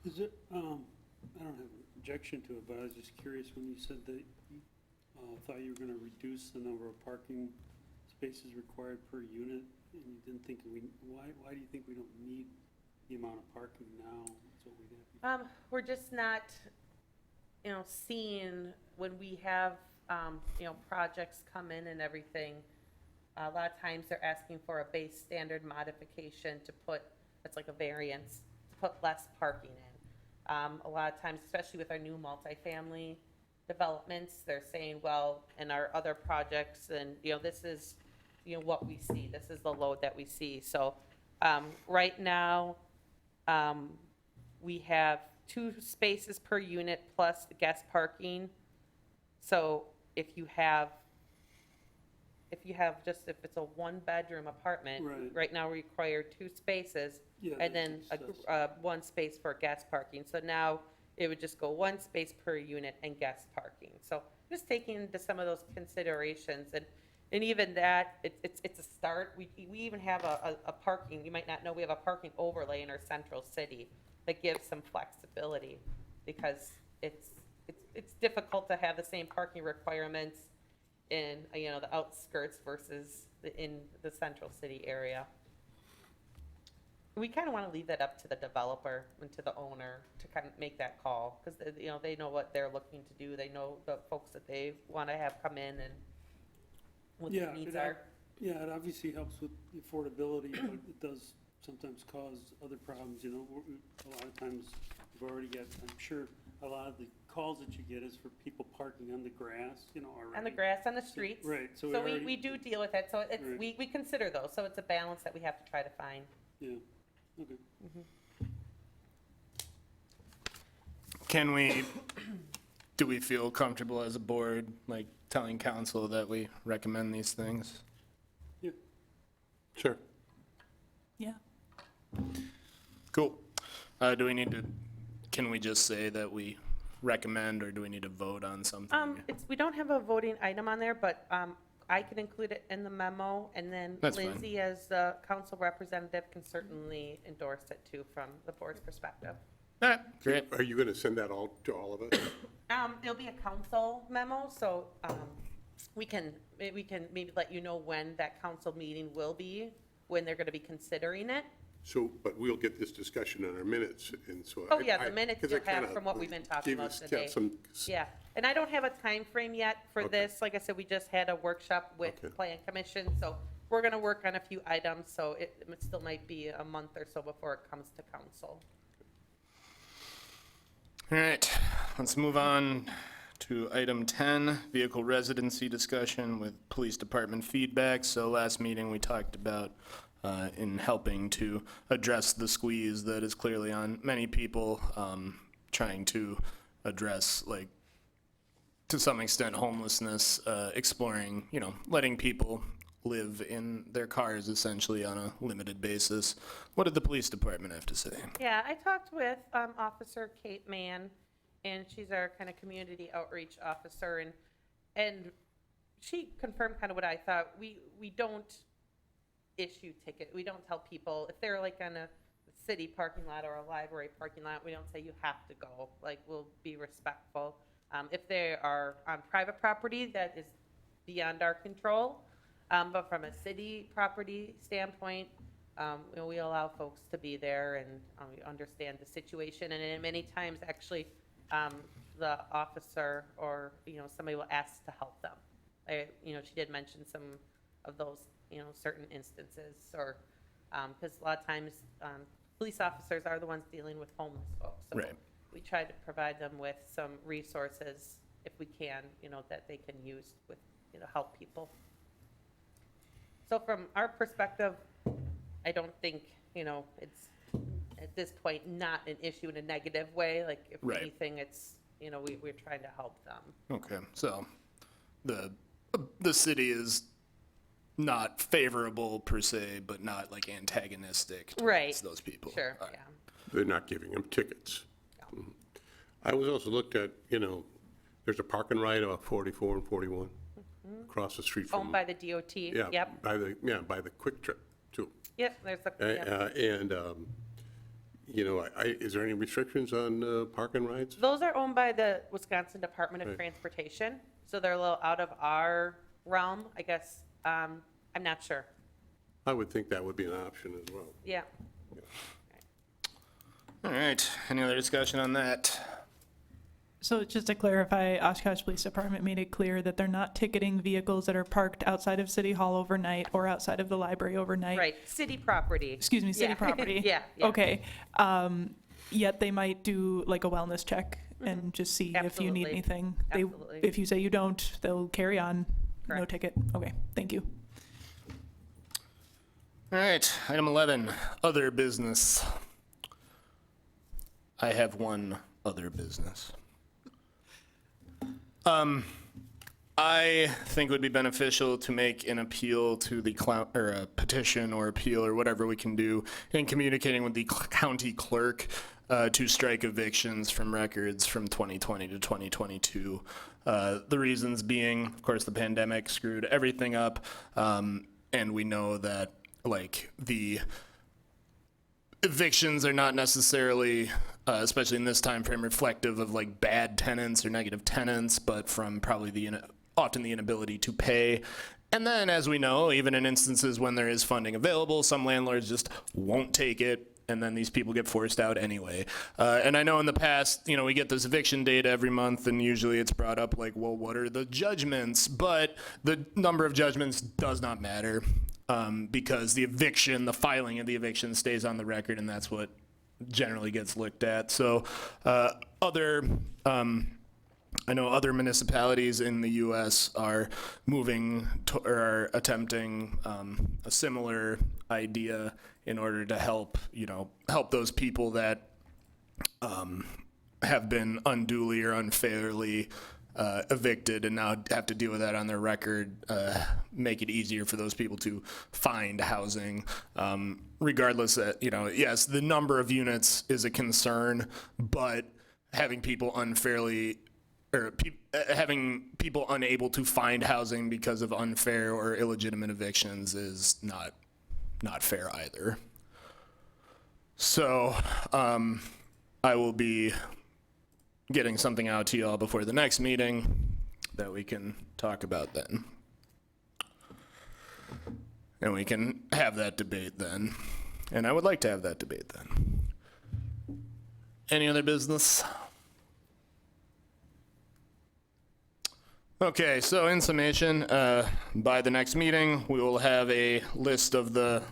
Is it, I don't have an objection to it, but I was just curious when you said that you thought you were gonna reduce the number of parking spaces required per unit, and you didn't think why do you think we don't need the amount of parking now? That's what we have. We're just not, seeing when we have, projects come in and everything, a lot of times they're asking for a base standard modification to put, that's like a variance, to put less parking in. A lot of times, especially with our new multifamily developments, they're saying, well, in our other projects, and, this is, what we see, this is the load that we see. So, right now, we have 2 spaces per unit plus the guest parking. So if it's a 1-bedroom apartment, right now we require 2 spaces, Yeah, and then that's 1 space for guest parking. So now it would just go 1 space per unit and guest parking. So just taking into some of those considerations, and even that, it's a start. We even have a parking, you might not know, we have a parking overlay in our central city that gives some flexibility, because it's difficult to have the same parking requirements in, the outskirts versus in the central city area. We kind of want to leave that up to the developer and to the owner to kind of make that call, because, they know what they're looking to do. They know the folks that they want to have come in and what their needs are. Yeah, it obviously helps with the affordability, but it does sometimes cause other problems, A lot of times you've already got, I'm sure a lot of the calls that you get is for people parking on the grass, already. On the grass, on the streets. Right, so So we do deal with that, so it's, we consider those, so it's a balance that we have to try to find. Yeah, okay. Do we feel comfortable as a board, like telling council that we recommend these things? Yeah. Sure. Yeah. Cool. Can we just say that we recommend, or do we need to vote on something? We don't have a voting item on there, but, I can include it in the memo, and then That's fine. Lindsay, as the council representative, can certainly endorse it too from the board's perspective. All right, great. Are you going to send that all to all of us? There'll be a council memo, so, we can maybe let you know when that council meeting will be, when they're gonna be considering it. So, but we'll get this discussion on our minutes, and so. Oh, yeah, the minutes you'll have from what we've been talking gave about us today. some. Yeah, and I don't have a time frame yet for Okay. this. Like I said, we just had a workshop with Okay. Plan Commission, so we're gonna work on a few items, so it still might be a month or so before it comes to council. All right, let's move on to item 10, vehicle residency discussion with police department feedback. So last meeting, we talked about in helping to address the squeeze that is clearly on many people, trying to address, like, to some extent, homelessness, exploring, letting people live in their cars essentially on a limited basis. What did the police department have to say? Yeah, I talked with Officer Kate Mann, and she's our kind of community outreach officer, and she confirmed kind of what I thought. We don't issue ticket. We don't tell people if they're like on a city parking lot or a library parking lot, we don't say you have to go. Like, we'll be respectful. If they are on private property, that is beyond our control. But from a city property standpoint, We allow folks to be there and we understand the situation. And then many times, actually, the officer or, somebody will ask to help them. She did mention some of those, certain instances or, because a lot of times, police officers are the ones dealing with homeless folks. So Right. we try to provide them with some resources if we can, that they can use with, help people. So from our perspective, I don't think, it's at this point not an issue in a negative way. Like if Right. anything, it's, we're trying to help them. Okay, so the city is not favorable per se, but not like antagonistic towards Right. those people. Sure, All right. yeah. They're not giving them tickets. Yeah. I was also looked at, there's a park and ride off 44 and 41 across the street from. Owned by the DOT. Yeah, Yep. by the Quick Trip too. Yep, there's a, yep. And, is there any restrictions on park and rides? Those are owned by the Wisconsin Department of Right. Transportation, so they're a little out of our realm, I guess. I'm not sure. I would think that would be an option as well. Yeah. All right, any other discussion on that? So just to clarify, Oshkosh Police Department made it clear that they're not ticketing vehicles that are parked outside of City Hall overnight or outside of the library overnight. Right, city property. Excuse me, city Yeah. property. Yeah, yeah. Okay. Yet they might do like a wellness check and just see if you need Absolutely. anything. Absolutely. If you say you don't, they'll carry on. No Correct. ticket. Okay, thank you. All right, item 11, other business. I have one other business. I think it would be beneficial to make an appeal to the or a petition or appeal or whatever we can do in communicating with the county clerk to strike evictions from records from 2020 to 2022. The reasons being, of course, the pandemic screwed everything up, and we know that like the evictions are not necessarily, especially in this time frame, reflective of like bad tenants or negative tenants, but from probably often the inability to pay. And then, as we know, even in instances when there is funding available, some landlords just won't take it, and then these people get forced out anyway. And I know in the past, we get this eviction data every month, and usually it's brought up like, well, what are the judgments? But the number of judgments does not matter. Because the filing of the eviction stays on the record, and that's what generally gets looked at. So I know other municipalities in the U.S. are moving or are attempting a similar idea in order to help those people that have been unduly or unfairly evicted and now have to deal with that on their record, make it easier for those people to find housing. Regardless that, yes, the number of units is a concern, but having people unfairly or having people unable to find housing because of unfair or illegitimate evictions is not fair either. So I will be getting something out to y'all before the next meeting that we can talk about then. And we can have that debate then. And I would like to have that debate then. Any other business? Okay, so in summation, by the next meeting, we will have a list of a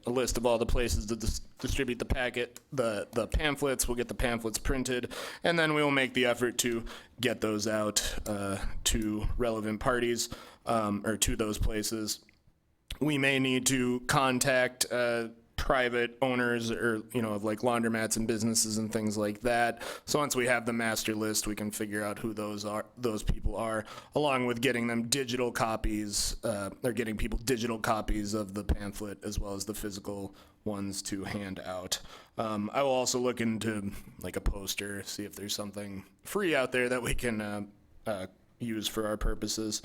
list of all the places to distribute the pamphlets. We'll get the pamphlets printed, and then we will make the effort to get those out to relevant parties or to those places. We may need to contact private owners or, of like laundromats and businesses and things like that. So once we have the master list, we can figure out who those people are, along with getting them digital copies, or getting people digital copies of the pamphlet as well as the physical ones to hand out. I will also look into like a poster, see if there's something free out there that we can use for our purposes.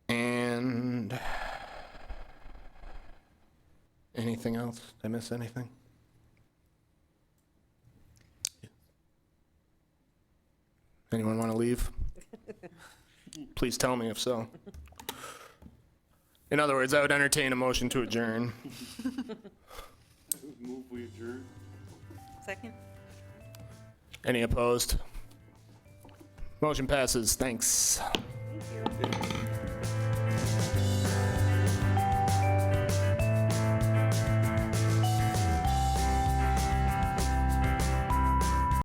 And anything else? Did I miss anything? Anyone want to leave? Please tell me if so. In other words, I would entertain a motion to adjourn. Move, we adjourn. Second? Any opposed? Motion passes. Thanks. Thank you.